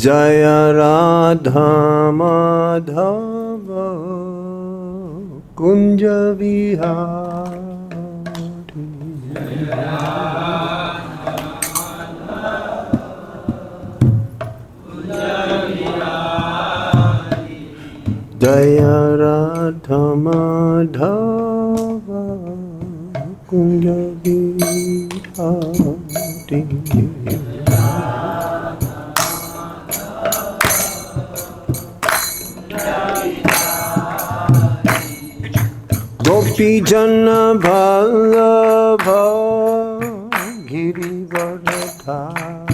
Jaya Radha Madhava Kunja Vihari. Jaya Radha Madhava Kunja Vihari. Gopi Jana Vallabha Girivardhari.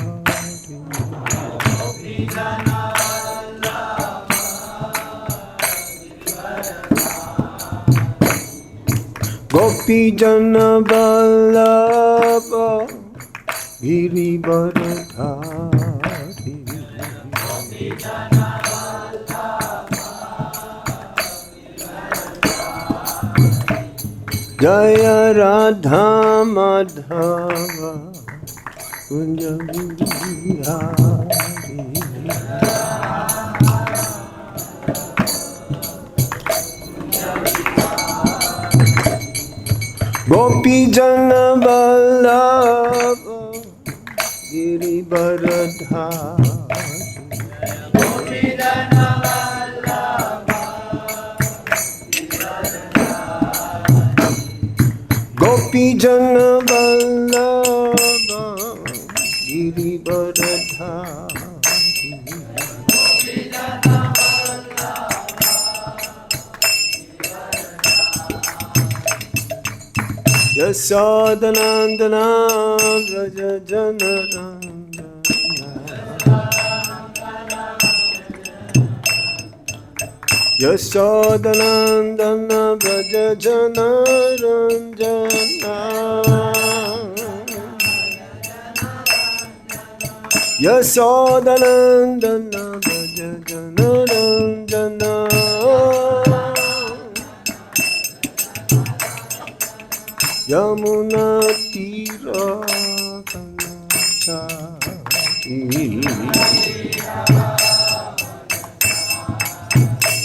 Gopi Jana Vallabha Girivardhari. Jaya Radha Madhava Kunja Vihari. Gopi Jana Vallabha Girivardhari. Gopi Jana Vallabha Girivardhari. Yasodanandana Vraja Janarandana. Yasodanandana Vraja Janarandana. Yasodanandana Vraja Janarandana. Yamuna Tira Vanachari.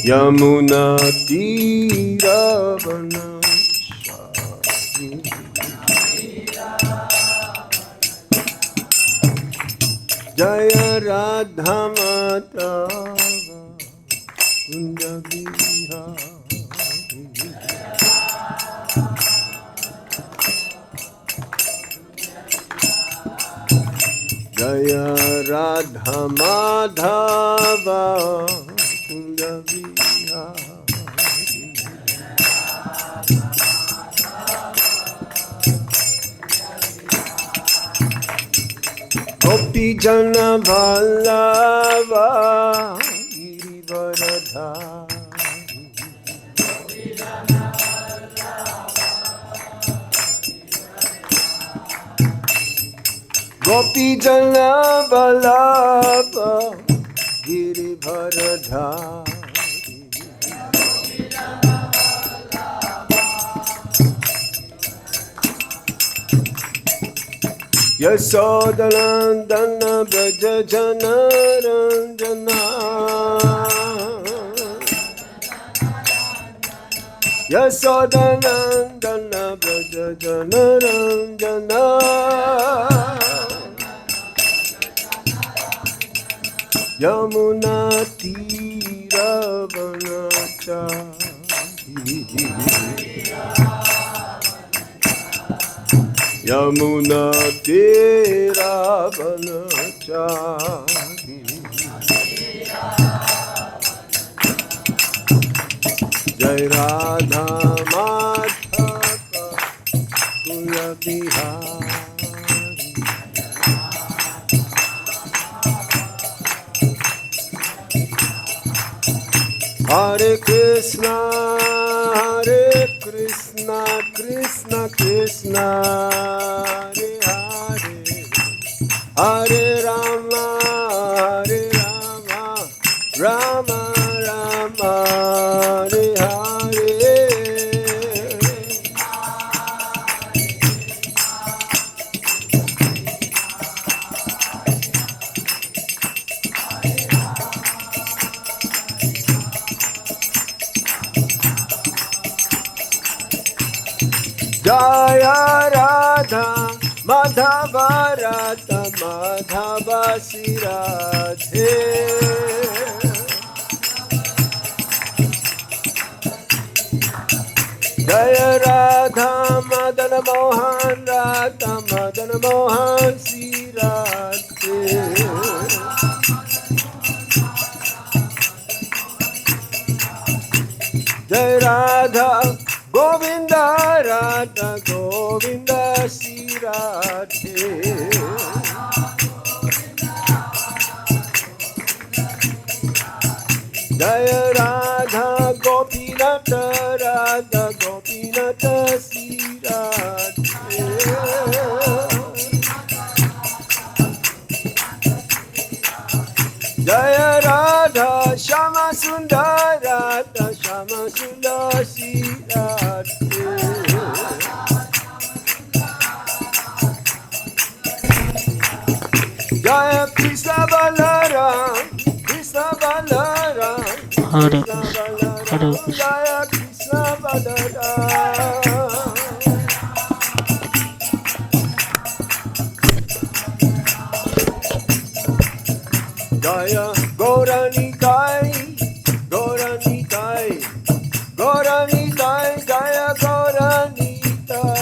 Yamuna Tira Vanachari. Jaya Radha Madhava Kunja Vihari. Jaya Radha Madhava Kunja Vihari. Gopi Jana Vallabha Girivardhari. Gopi Jana Vallabha Girivardhari. Yasodanandana Vraja Janarandana. Yasodanandana Vraja Janarandana. Yamuna Tira Vanachari. Yamuna Tira Vanachari. Jai Radha Madhava Kunja Vihari. Hare Krishna, Krishna Krishna, Hare Hare, Hare Rama, Rama Rama, Hare Hare. जय राधा माधव राधा माधव श्री राधे जय राधा मदन मोहन राधा मदन मोहन श्री राधे जय राधा गोविंद राधा गोविंद श्री राधे जय राधा गोपीनाथ राधा गोपीनाथ श्री राधे जय राधा श्यामा सुंदर राधा श्यामा सुंदर श्री राधे जय कृष्ण बलराम कृष्ण बलराम हरे जय कृष्ण बलराम जय गौरनिताय गौरनिताय गौरनिताय जय गौरनिताय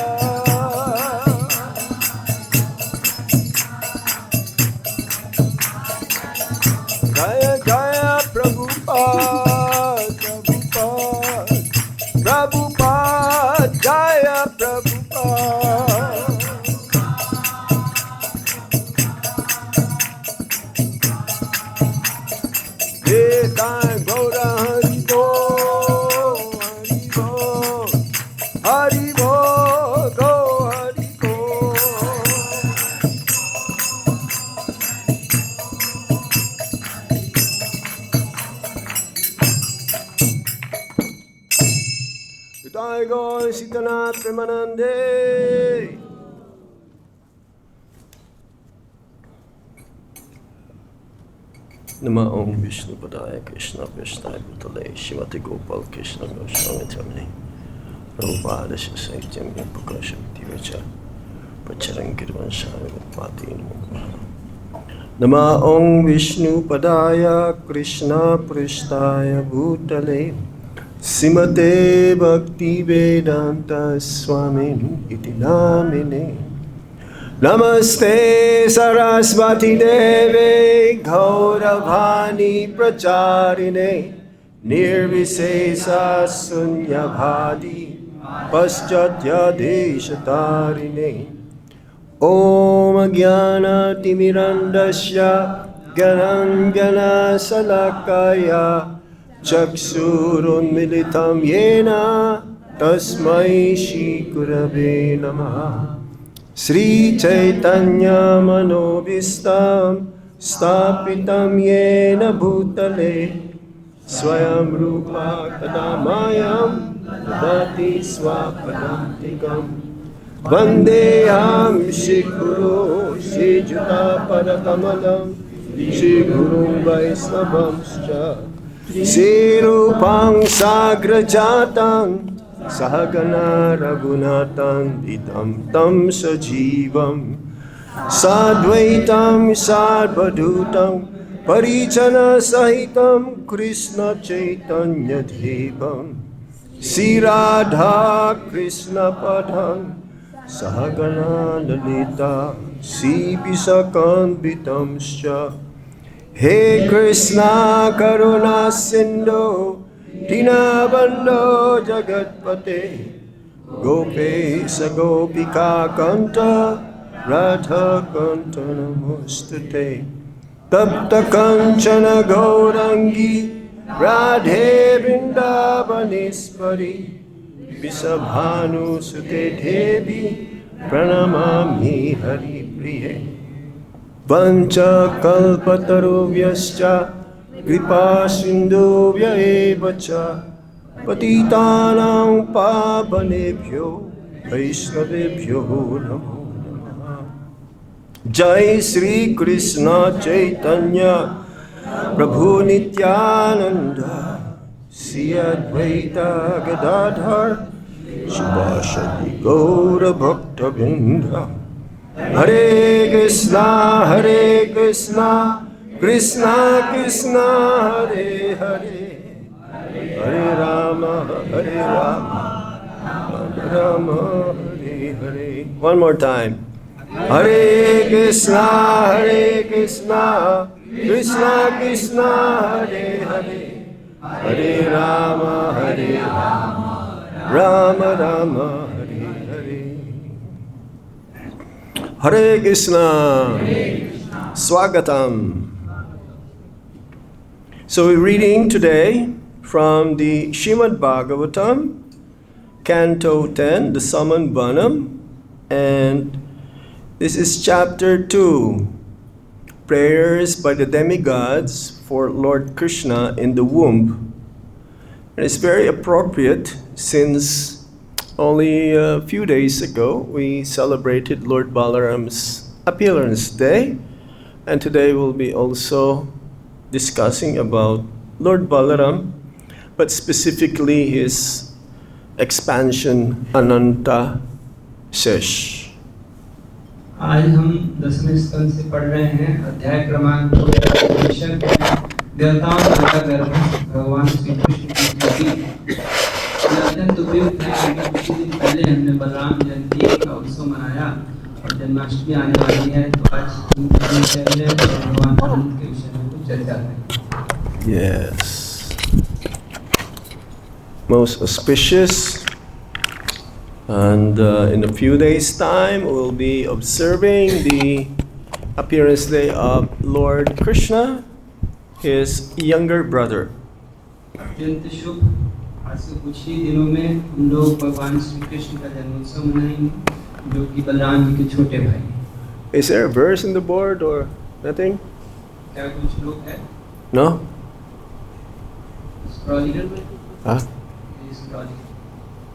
जय जय प्रभुपाद प्रभुपाद प्रभुपाद जय Prabhupada Vedai Gaura Hari Bol Hari Bol Go Hari Bol Vedai Gaur Sitanath Premanande Nama Om Vishnu Padaya Krishna Prasthaya Bhutale Shrimati Gopal Krishna Goswami Tamini Prabhupada Satyam Prakashakti Vacha Pacharankiran Shami Vatpati Namo Nama Om Vishnu Padaya Krishna Prasthaya Bhutale Simate Bhakti Vedanta Swami Iti Namine Namaste Saraswati Deve Gauravani Pracharine Nirvisesa Sunyabhadi Paschatya Deshatarine Om Jnana Timirandasya Ganangana Salakaya Chaksurun Militam Yena Tasmai Shri Gurave Namaha Sri Chaitanya Manobhistam Stapitam Yena Bhutale Swayam Rupa Kadamayam Dadati Swapadantikam Vandeham Shri Guru Shri Juta Padakamalam Shri Guru Vaisnavamscha Shri Rupam Sagrajatam Sahagana Raghunathan Idam Tam Sajivam Sadvaitam Sadvadutam Parichana Sahitam Krishna Chaitanya Devam Sri Radha Krishna Padam Sahagana Lalita Sri Visakanvitamscha He Krishna Karuna Sindhu Dinabando Jagatpate Gopesa Gopika Kanta Radha Kanta Namastate Tapta Kanchana Gaurangi Radhe Vrindavanespari Visabhanu Sute Devi Pranamami Hari Priye Vancha Kalpatarubhyascha Kripa Sindhuvya Evacha Patitanam Pavanebhyo Vaishnavebhyo Namo Namaha Jai Sri Krishna Chaitanya Prabhu Nityananda Sri Advaita Gadadhar Subhashati Gaura Bhakta Vrinda. Hare Krishna, Krishna Krishna, Hare Hare, Hare Rama, Rama Rama, Hare Hare. One more time. Hare Krishna, Krishna Krishna, Hare Hare, Hare Rama, Rama Rama, Hare Hare. Hare Krishna, Swagatam. So we're reading today from the Srimad Bhagavatam, Canto 10, the Saman Banam, and this is chapter 2, Prayers by the Demigods for Lord Krishna in the Womb. And it's very appropriate since only a few days ago we celebrated Lord Balaram's Appearance Day, and today we'll be also discussing about Lord Balaram, but specifically his expansion Ananta Shesh. आज हम 10वें स्कंद से पढ़ रहे हैं अध्याय क्रमांक 2 देवताओं का गर्भ भगवान श्री कृष्ण की अत्यंत उपयुक्त है। कुछ दिन पहले हमने बलराम जयंती का उत्सव मनाया और जन्माष्टमी आने वाली है, तो आज भगवान अनंत के विषय में कुछ चर्चा करें। Yes, most auspicious. And in a few days' time, we'll be observing the appearance day of Lord Krishna, his younger brother. अत्यंत शुभ, आज से कुछ ही दिनों में हम लोग भगवान श्री कृष्ण का जन्मोत्सव मनाएंगे, जो कि बलराम जी के छोटे भाई। Is there a verse in the board or nothing? क्या कुछ लोग है? No? Scrolling. Huh? Scrolling.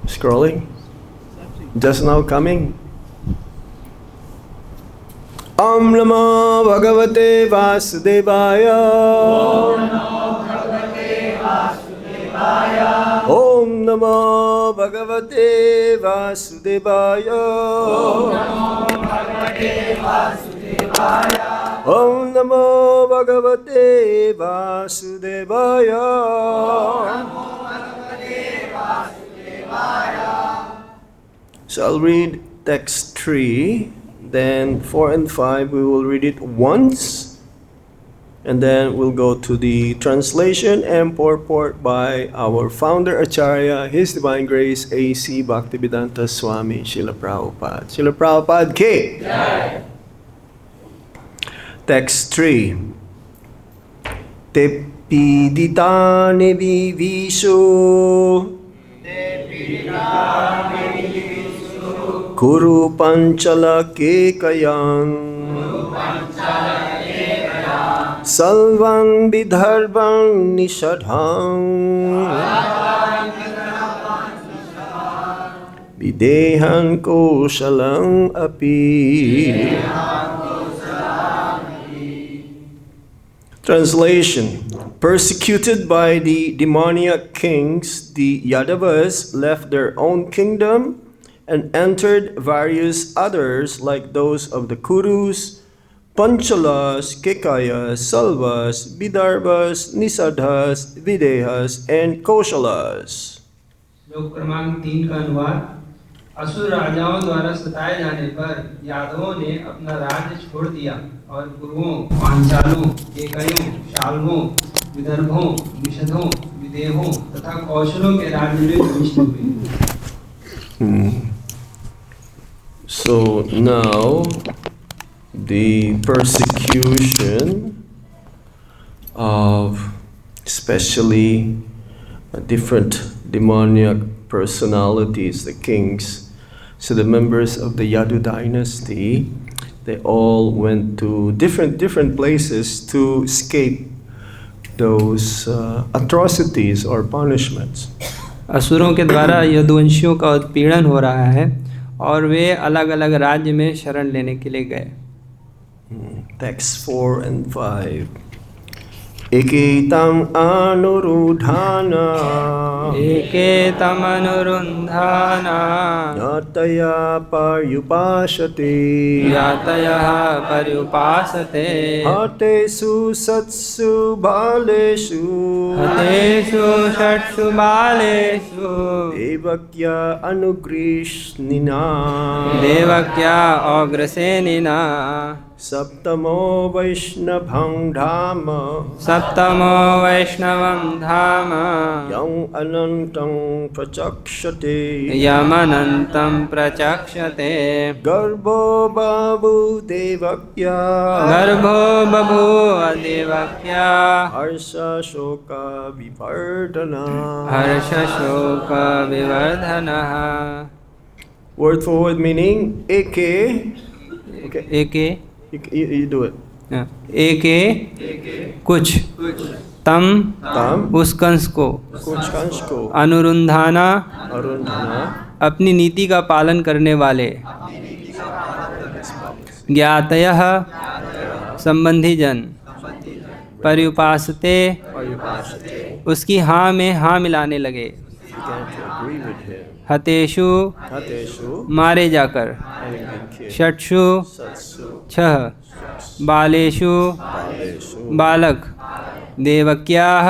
Scrolling? Just now coming. Om Namo Bhagavate Vasudevaya. Om Namo Bhagavate Vasudevaya. Om Namo Bhagavate Vasudevaya. So I'll read text 3, then 4 and 5 we will read it once, and then we'll go to the translation and purport by our founder Acharya, His Divine Grace A.C. Bhaktivedanta Swami Srila Prabhupada. Srila Prabhupada Ki Jai. Text 3. Te piditane vivishu Kuru Panchala Kekayan Salvan Vidharvan Nishadham Videhan Koshalang Api. Translation. Persecuted by the demoniac kings, the Yadavas left their own kingdom and entered various others like those of the Kurus, Panchalas, Kekayas, Salvas, Vidarbhas, Nisadhas, Videhas, and Koshalas. श्लोक क्रमांक 3 का अनुवाद। असुर राजाओं द्वारा सताए जाने पर यादवों ने अपना राज्य छोड़ दिया और कुरुओं, पांचालों, केकयों, शाल्वों, विदर्भों, निषधों, विदेहों तथा कौशलों के राज्य में प्रविष्ट हुए। So now the persecution of especially different demoniac personalities, the kings, so the members of the Yadu dynasty, they all went to different places to escape those atrocities or punishments. असुरों के द्वारा यदुवंशियों का उत्पीड़न हो रहा है और वे अलग अलग राज्य में शरण लेने के लिए गए। Text 4 and 5. Ekitam anuruddhana एकेतमनुरुन्धाना Yataya paryupasate यातयः पर्युपासते Hatesu satsu baleshu हतेषु षट्सु बालेषु Devakya anugrishnina देवक्या अग्रसेनिना Saptamo Vaishnabham Dhamma सप्तमो वैष्णवं धाम Yang Anantam Prachakshate यमनन्तं प्रचक्षते Garbho Babu Devakya गर्भो बभूव देवक्या Harsha Shoka Vipardana हर्षशोकविवर्धनः Word for word meaning Eke. Okay, AK you do it. एके कुछ तम Tam उस कंस को Kuch Kansh ko अनुरुंधाना Arundhana अपनी नीति का पालन करने वाले ज्ञातयः संबंधी जन पर्युपासते Paryupasate. उसकी हाँ में हाँ मिलाने लगे Began to agree with him. हतेषु Hateshu मारे जाकर having been killed. षट्सु Satsu छह बालेषु Baleshu बालक देवक्याः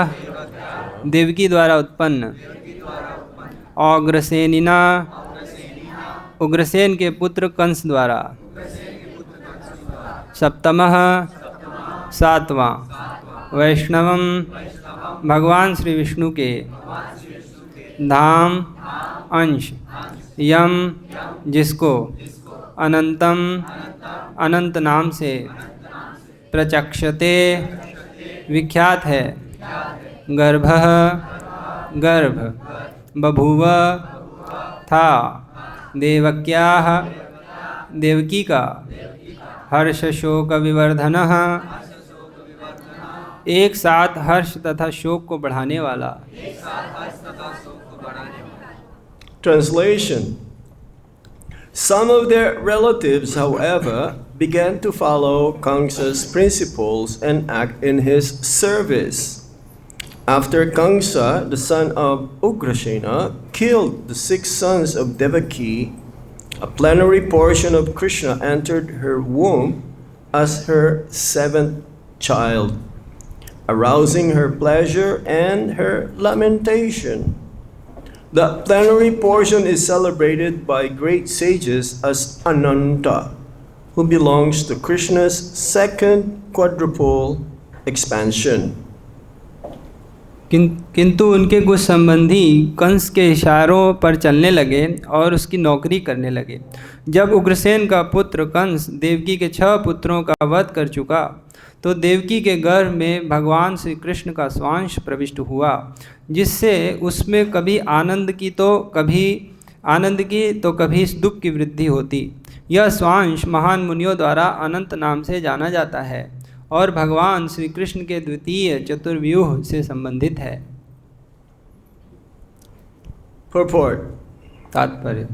देवकी द्वारा उत्पन्न अग्रसेनिना उग्रसेन के पुत्र कंस द्वारा सप्तमः सातवां वैष्णवम भगवान श्री विष्णु के धाम अंश यम जिसको अनंतम अनंत नाम से प्रचक्षते विख्यात है गर्भः गर्भ बभूव था देवक्याः देवकी का हर्ष शोक विवर्धनः एक साथ हर्ष तथा शोक को बढ़ाने वाला Translation. Some of their relatives, however, began to follow Kamsa's principles and act in his service. After Kamsa, the son of Ugrasena, killed the 6 sons of Devaki, a plenary portion of Krishna entered her womb as her 7th child, arousing her pleasure and her lamentation. The plenary portion is celebrated by great sages as Ananta, who belongs to Krishna's second quadruple expansion. किंतु उनके कुछ संबंधी कंस के इशारों पर चलने लगे और उसकी नौकरी करने लगे। जब उग्रसेन का पुत्र कंस देवकी के 6 पुत्रों का वध कर चुका तो देवकी के गर्भ में भगवान श्री कृष्ण का स्वांश प्रविष्ट हुआ, जिससे उसमें कभी आनंद की तो कभी दुख की वृद्धि होती। यह स्वांश महान मुनियों द्वारा अनंत नाम से जाना जाता है और भगवान श्री कृष्ण के द्वितीय चतुर्व्यूह से संबंधित है। Purport. तात्पर्य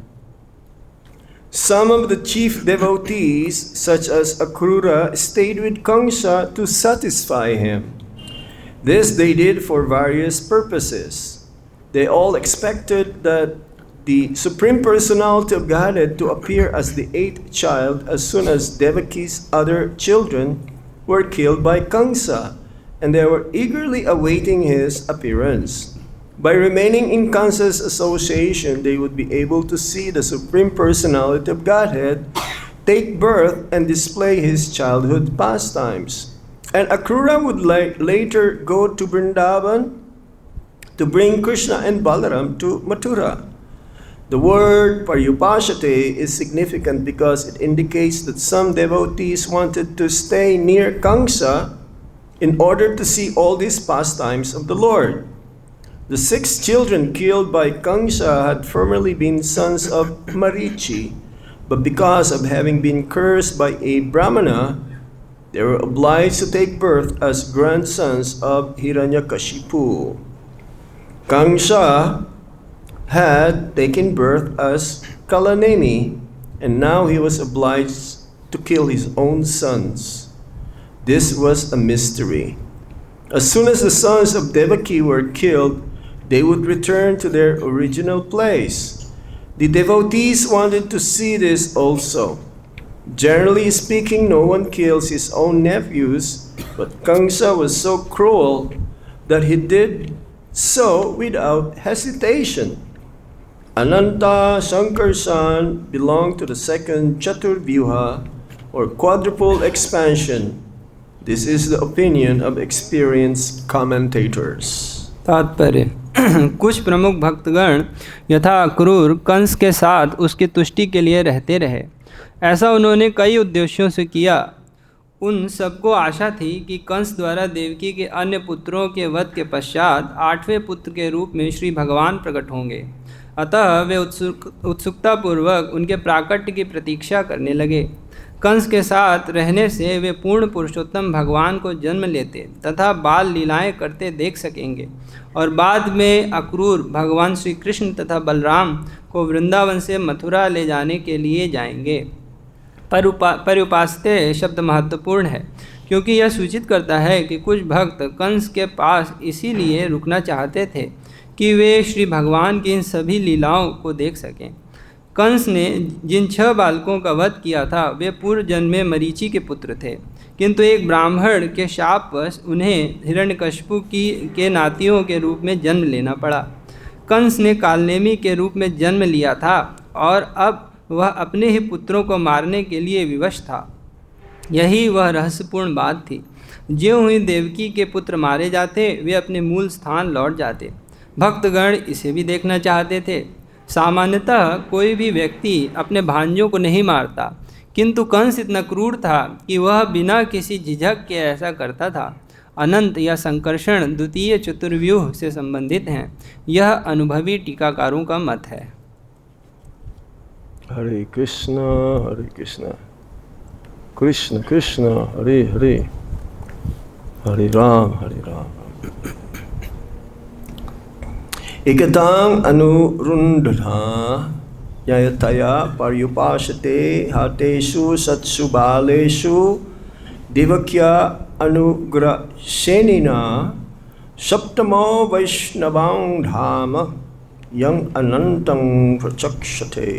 Some of the chief devotees, such as Akrura, stayed with Kamsa to satisfy him. This they did for various purposes. They all expected that the Supreme Personality of Godhead to appear as the 8th child as soon as Devaki's other children were killed by Kamsa, and they were eagerly awaiting his appearance. By remaining in Kamsa's association, they would be able to see the Supreme Personality of Godhead take birth and display his childhood pastimes. And Akrura would later go to Vrindavan to bring Krishna and Balaram to Mathura. The word Paryupashate is significant because it indicates that some devotees wanted to stay near Kamsa in order to see all these pastimes of the Lord. The 6 children killed by Kamsa had formerly been sons of Marichi, but because of having been cursed by a Brahmana, they were obliged to take birth as grandsons of Hiranyakashipu. Kamsa had taken birth as Kalaneni, and now he was obliged to kill his own sons. This was a mystery. As soon as the sons of Devaki were killed, they would return to their original place. The devotees wanted to see this also. Generally speaking, no one kills his own nephews, but Kamsa was so cruel that he did so without hesitation. Ananta Shankarsan belonged to the second Chaturvyuha, or quadruple expansion. This is the opinion of experienced commentators. तात्पर्य कुछ प्रमुख भक्तगण यथा क्रूर कंस के साथ उसकी तुष्टि के लिए रहते रहे। ऐसा उन्होंने कई उद्देश्यों से किया। उन सबको आशा थी कि कंस द्वारा देवकी के अन्य पुत्रों के वध के पश्चात 8वें पुत्र के रूप में श्री भगवान प्रकट होंगे। अतः वे उत्सुकतापूर्वक उनके प्राकट्य की प्रतीक्षा करने लगे। कंस के साथ रहने से वे पूर्ण पुरुषोत्तम भगवान को जन्म लेते तथा बाल लीलाएं करते देख सकेंगे और बाद में अक्रूर भगवान श्री कृष्ण तथा बलराम को वृंदावन से मथुरा ले जाने के लिए जाएंगे। पर्युपास्ते शब्द महत्वपूर्ण है क्योंकि यह सूचित करता है कि कुछ भक्त कंस के पास इसीलिए रुकना चाहते थे कि वे श्री भगवान की इन सभी लीलाओं को देख सकें। कंस ने जिन 6 बालकों का वध किया था वे पूर्व जन्म में मरीचि के पुत्र थे, किंतु एक ब्राह्मण के शापवश उन्हें हिरण्यकशिपु के नातियों के रूप में जन्म लेना पड़ा। कंस ने कालनेमी के रूप में जन्म लिया था और अब वह अपने ही पुत्रों को मारने के लिए विवश था। यही वह रहस्यपूर्ण बात थी। ज्यों ही देवकी के पुत्र मारे जाते वे अपने मूल स्थान लौट जाते। भक्तगण इसे भी देखना चाहते थे। सामान्यतः कोई भी व्यक्ति अपने भांजों को नहीं मारता, किंतु कंस इतना क्रूर था कि वह बिना किसी झिझक के ऐसा करता था। अनंत या संकर्षण द्वितीय चतुर्व्यूह से संबंधित हैं। यह अनुभवी टीकाकारों का मत है। हरे कृष्णा कृष्ण कृष्ण हरे हरे, हरे राम एकतां अनुरुन्धना यतया पर्युपासते हातेषु सत्सु बालेषु देवक्या अनुग्रसेनिना सप्तमो वैष्णवां धाम यं अनन्तं प्रचक्षते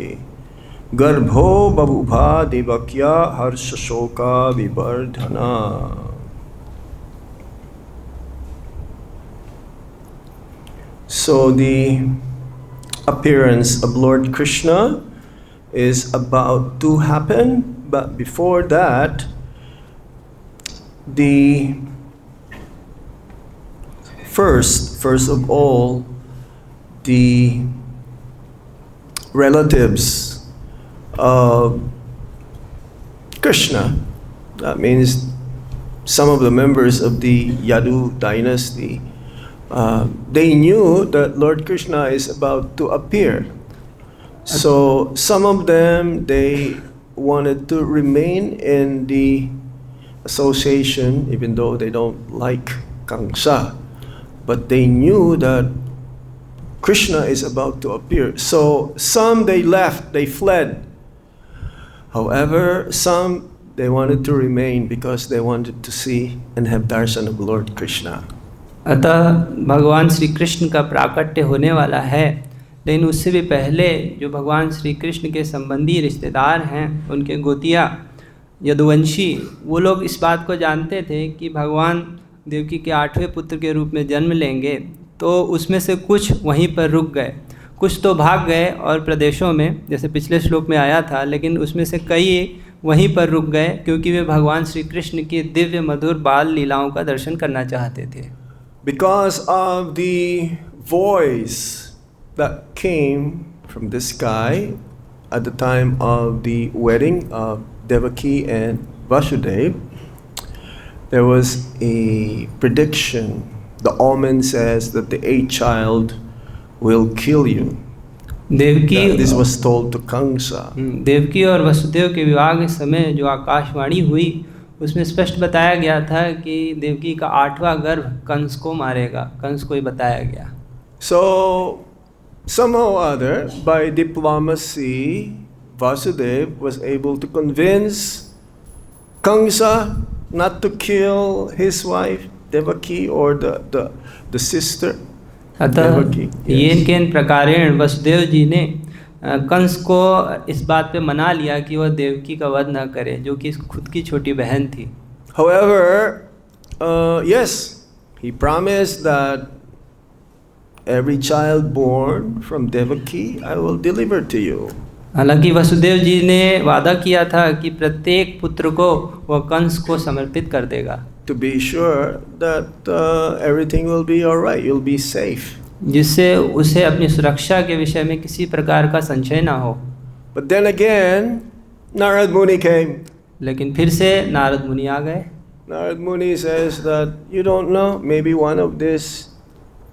गर्भो बभुभा देवक्या हर्षशोका विवर्धना। So the appearance of Lord Krishna is about to happen, but before that, the first of all, the relatives of Krishna, that means some of the members of the Yadu dynasty, they knew that Lord Krishna is about to appear. So some of them, they wanted to remain in the association even though they don't like Kamsa. But they knew that Krishna is about to appear. So some they left, they fled. However, some they wanted to remain because they wanted to see and have darshan of Lord Krishna. अतः भगवान श्री कृष्ण का प्राकट्य होने वाला है, लेकिन उससे भी पहले जो भगवान श्री कृष्ण के संबंधी रिश्तेदार हैं, उनके गोतिया यदुवंशी, वो लोग इस बात को जानते थे कि भगवान देवकी के 8वें पुत्र के रूप में जन्म लेंगे। तो उसमें से कुछ वहीं पर रुक गए, कुछ तो भाग गए और प्रदेशों में, जैसे पिछले श्लोक में आया था, लेकिन उसमें से कई वहीं पर रुक गए क्योंकि वे भगवान श्री कृष्ण की दिव्य मधुर बाल लीलाओं का दर्शन करना चाहते थे। Because of the voice that came from the sky at the time of the wedding of Devaki and Vasudeva, there was a prediction. The omen says that the 8th child will kill you. This was told to Kamsa. Devaki और वसुदेव के विवाह के समय जो आकाशवाणी हुई उसमें स्पष्ट बताया गया था कि देवकी का 8वां गर्भ कंस को मारेगा। कंस को ही बताया गया। So somehow or other, by diplomacy, Vasudeva was able to convince Kamsa not to kill his wife Devaki or the sister अतः Devaki? येन केन प्रकारेण वसुदेव जी ने कंस को इस बात पे मना लिया कि वह देवकी का वध न करे, जो कि खुद की छोटी बहन थी। However, yes, he promised that every child born from Devaki I will deliver to you. हालांकि वसुदेव जी ने वादा किया था कि प्रत्येक पुत्र को वह कंस को समर्पित कर देगा, To be sure that everything will be all right, you'll be safe. जिससे उसे अपनी सुरक्षा के विषय में किसी प्रकार का संशय ना हो। But then again, Narad Muni came. लेकिन फिर से नारद मुनि आ गए। Narad Muni says that you don't know, maybe one of this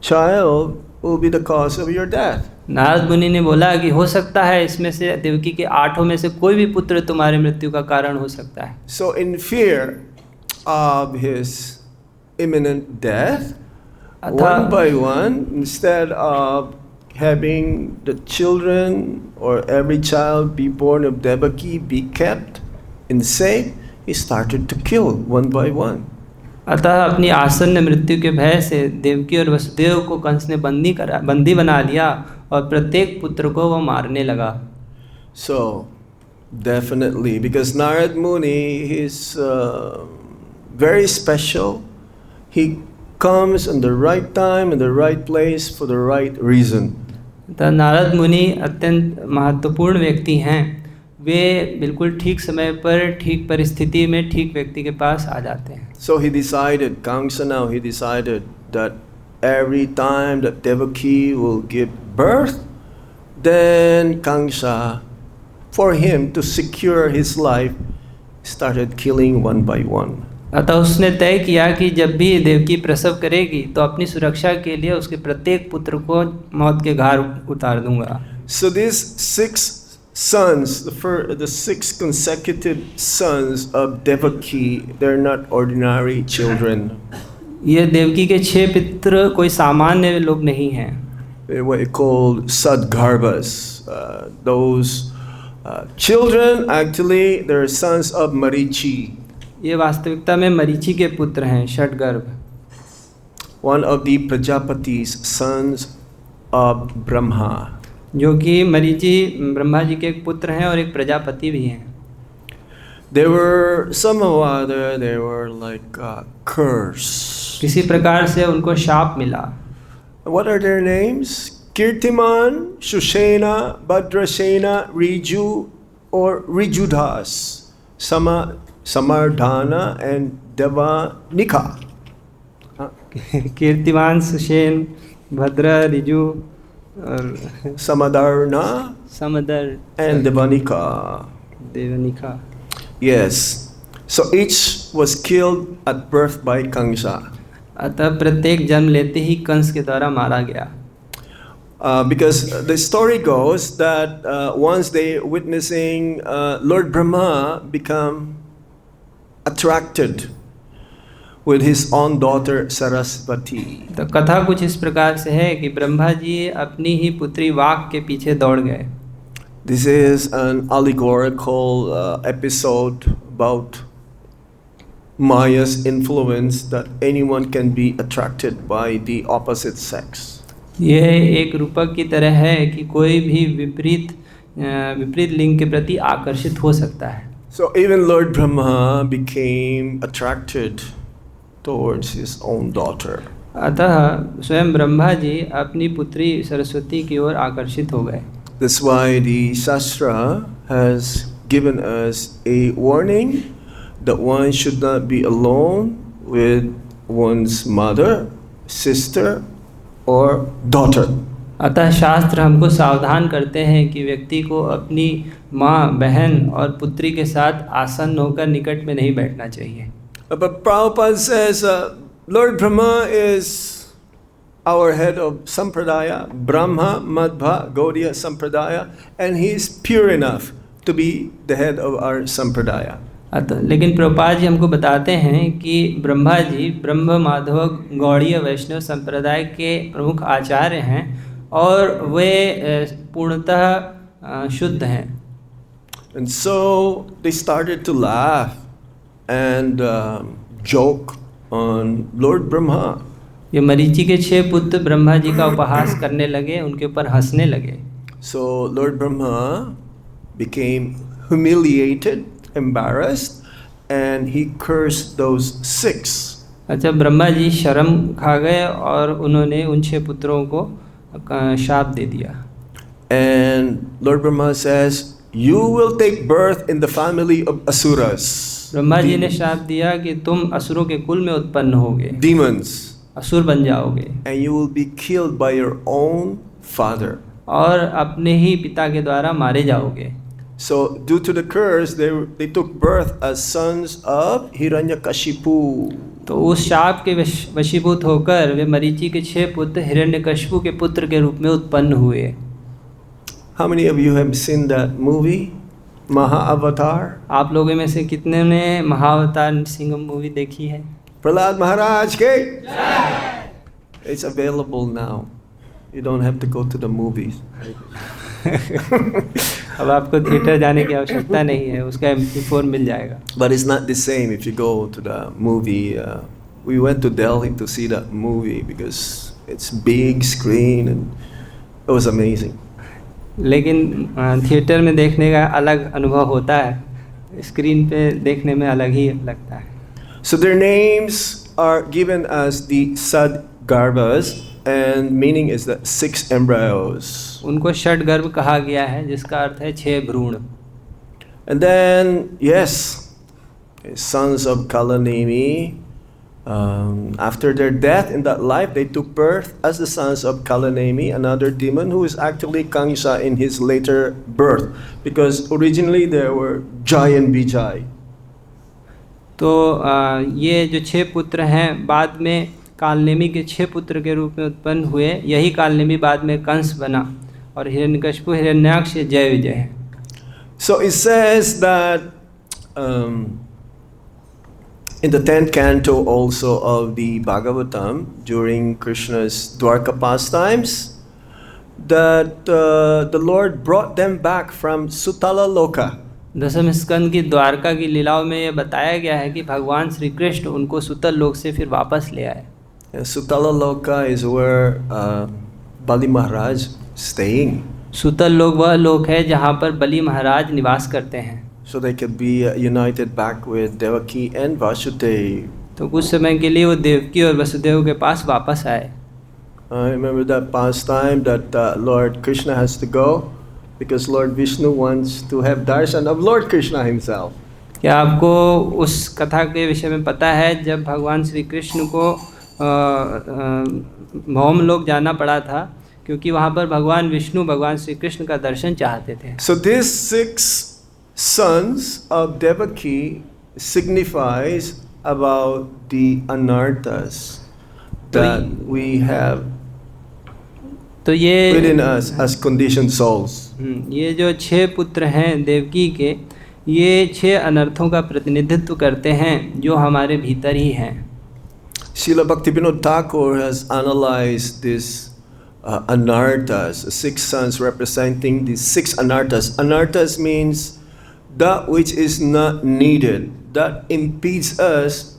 child will be the cause of your death. Narad मुनि ने बोला कि हो सकता है इसमें से देवकी के 8 में से कोई भी पुत्र तुम्हारी मृत्यु का कारण हो सकता है। So in fear of his imminent death, one by one, instead of having the children or every child be born of Devaki be kept in safe, he started to kill one by one. अतः अपनी आसन्न मृत्यु के भय से देवकी और वसुदेव को कंस ने बंदी बना लिया और प्रत्येक पुत्र को वह मारने लगा। So definitely, because Narad Muni is very special, he comes in the right time, in the right place, for the right reason. तो नारद मुनि अत्यंत महत्वपूर्ण व्यक्ति हैं, वे बिल्कुल ठीक समय पर ठीक परिस्थिति में ठीक व्यक्ति के पास आ जाते हैं। So he decided, Kamsa now, he decided that every time that Devaki will give birth, then Kamsa, for him to secure his life, started killing one by one. अतः उसने तय किया कि जब भी देवकी प्रसव करेगी तो अपनी सुरक्षा के लिए उसके प्रत्येक पुत्र को मौत के घाट उतार दूंगा। So these 6 sons, the 6 consecutive sons of Devaki, they're not ordinary children. ये देवकी के 6 पुत्र कोई सामान्य लोग नहीं हैं। They're what are called Sadgarbhas. Those children, actually, they're sons of Marichi. ये वास्तविकता में मरीचि के पुत्र हैं, षडगर्भ। One of the Prajapati's sons of Brahma. जो कि मरीचि ब्रह्मा जी के एक पुत्र हैं और एक प्रजापति भी हैं। They were somehow other, they were like cursed. किसी प्रकार से उनको शाप मिला। What are their names? Kirtiman, Shushena, Bhadrasena, Riju or Rijudas, Samardhana and Devanika. कीर्तिमान, सुषेण, भद्र, रिजु और Samadharna Samaddar and Devanika. देवनिका। Yes. So each was killed at birth by Kamsa. अतः प्रत्येक जन्म लेते ही कंस के द्वारा मारा गया। Because the story goes that once they witnessing Lord Brahma become attracted with his own daughter Saraswati. तो कथा कुछ इस प्रकार से है कि ब्रह्मा जी अपनी ही पुत्री वाक के पीछे दौड़ गए। This is an allegorical episode about Maya's influence, that anyone can be attracted by the opposite sex. यह एक रूपक की तरह है कि कोई भी विपरीत लिंग के प्रति आकर्षित हो सकता है। So even Lord Brahma became attracted towards his own daughter. अतः स्वयं ब्रह्मा जी अपनी पुत्री सरस्वती की ओर आकर्षित हो गए। That's why the Shastra has given us a warning that one should not be alone with one's mother, sister or daughter. अतः शास्त्र हमको सावधान करते हैं कि व्यक्ति को अपनी माँ, बहन और पुत्री के साथ आसन्न होकर निकट में नहीं बैठना चाहिए। But Prabhupada says Lord Brahma is our head of Sampradaya, Brahma, Madhva, Gaudiya Sampradaya, and he is pure enough to be the head of our Sampradaya. अतः लेकिन प्रभुपाद जी हमको बताते हैं कि ब्रह्मा जी ब्रह्म, माधव, गौड़ीय वैष्णव संप्रदाय के प्रमुख आचार्य हैं और वे पूर्णतः शुद्ध हैं। And so they started to laugh and joke on Lord Brahma. ये मरीचि के 6 पुत्र ब्रह्मा जी का उपहास करने लगे, उनके ऊपर हंसने लगे। So Lord Brahma became humiliated, embarrassed, and he cursed those 6. अच्छा, ब्रह्मा जी शर्म खा गए और उन्होंने उन 6 पुत्रों को शाप दे दिया। And Lord Brahma says, "You will take birth in the family of Asuras." Brahma ji ने शाप दिया कि तुम असुरों के कुल में उत्पन्न होगे, Demons. असुर बन जाओगे And you will be killed by your own father. और अपने ही पिता के द्वारा मारे जाओगे। So due to the curse, they took birth as sons of Hiranyakashipu. तो उस शाप के वशीभूत होकर वे मरीचि के 6 पुत्र हिरण्यकशिपु के पुत्र के रूप में उत्पन्न हुए। How many of you have seen that movie, Mahaavatar? आप लोगों में से कितने ने महाअवतार सिंह मूवी देखी है? Prahlad Maharaj ke? It's available now. You don't have to go to the movies. अब आपको थिएटर जाने की आवश्यकता नहीं है, उसका MP4 मिल जाएगा। But it's not the same if you go to the movie. We went to Delhi to see that movie because it's big screen and it was amazing. लेकिन थिएटर में देखने का अलग अनुभव होता है, स्क्रीन पे देखने में अलग ही लगता है। So their names are given as the Sadgarbhas, and meaning is the 6 embryos. उनको षड्गर्भ कहा गया है, जिसका अर्थ है 6 भ्रूण। And then yes, sons of Kalanemi. After their death in that life, they took birth as the sons of Kalanemi, another demon who is actually Kangsha in his later birth, because originally there were Jai and Vijay. तो ये जो 6 पुत्र हैं बाद में कालनेमी के 6 पुत्र के रूप में उत्पन्न हुए। यही कालनेमी बाद में कंस बना और हिरण्यकशिपु हिरण्याक्ष जय विजय है। So it says that in the 10th canto also of the Bhagavatam, during Krishna's Dwarka pastimes, that the Lord brought them back from Sutala Loka. दसम स्कंद की द्वारका की लीलाओं में ये बताया गया है कि भगवान श्री कृष्ण उनको सुतल लोक से फिर वापस ले आए। Sutala Loka is where Bali Maharaj staying. सुतल लोक वह लोक है जहाँ पर बलि महाराज निवास करते हैं। So they could be united back with Devaki and Vasudeva. तो कुछ समय के लिए वो देवकी और वसुदेव के पास वापस आए। I remember that pastime that Lord Krishna has to go because Lord Vishnu wants to have darshan of Lord Krishna himself. क्या आपको उस कथा के विषय में पता है जब भगवान श्री कृष्ण को भौम लोक जाना पड़ा था, क्योंकि वहाँ पर भगवान विष्णु भगवान श्री कृष्ण का दर्शन चाहते थे। So these 6 sons of Devaki signifies about the anarthas that we have तो ये within us as conditioned souls. ये जो 6 पुत्र हैं देवकी के, ये 6 अनर्थों का प्रतिनिधित्व करते हैं जो हमारे भीतर ही हैं। Srila Bhaktivinoda Thakur has analyzed this anarthas, 6 sons representing the 6 anarthas. Anarthas means that which is not needed, that impedes us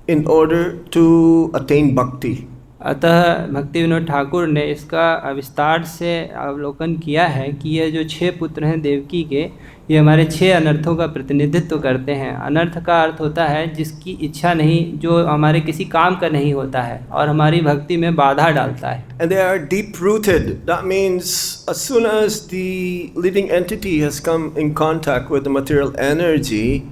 in order to attain bhakti. अतः भक्ति विनोद ठाकुर ने इसका विस्तार से अवलोकन किया है कि ये जो 6 पुत्र हैं देवकी के, ये हमारे 6 अनर्थों का प्रतिनिधित्व करते हैं। अनर्थ का अर्थ होता है जिसकी इच्छा नहीं, जो हमारे किसी काम का नहीं होता है और हमारी भक्ति में बाधा डालता है। And they are deep rooted. That means as soon as the living entity has come in contact with the material energy,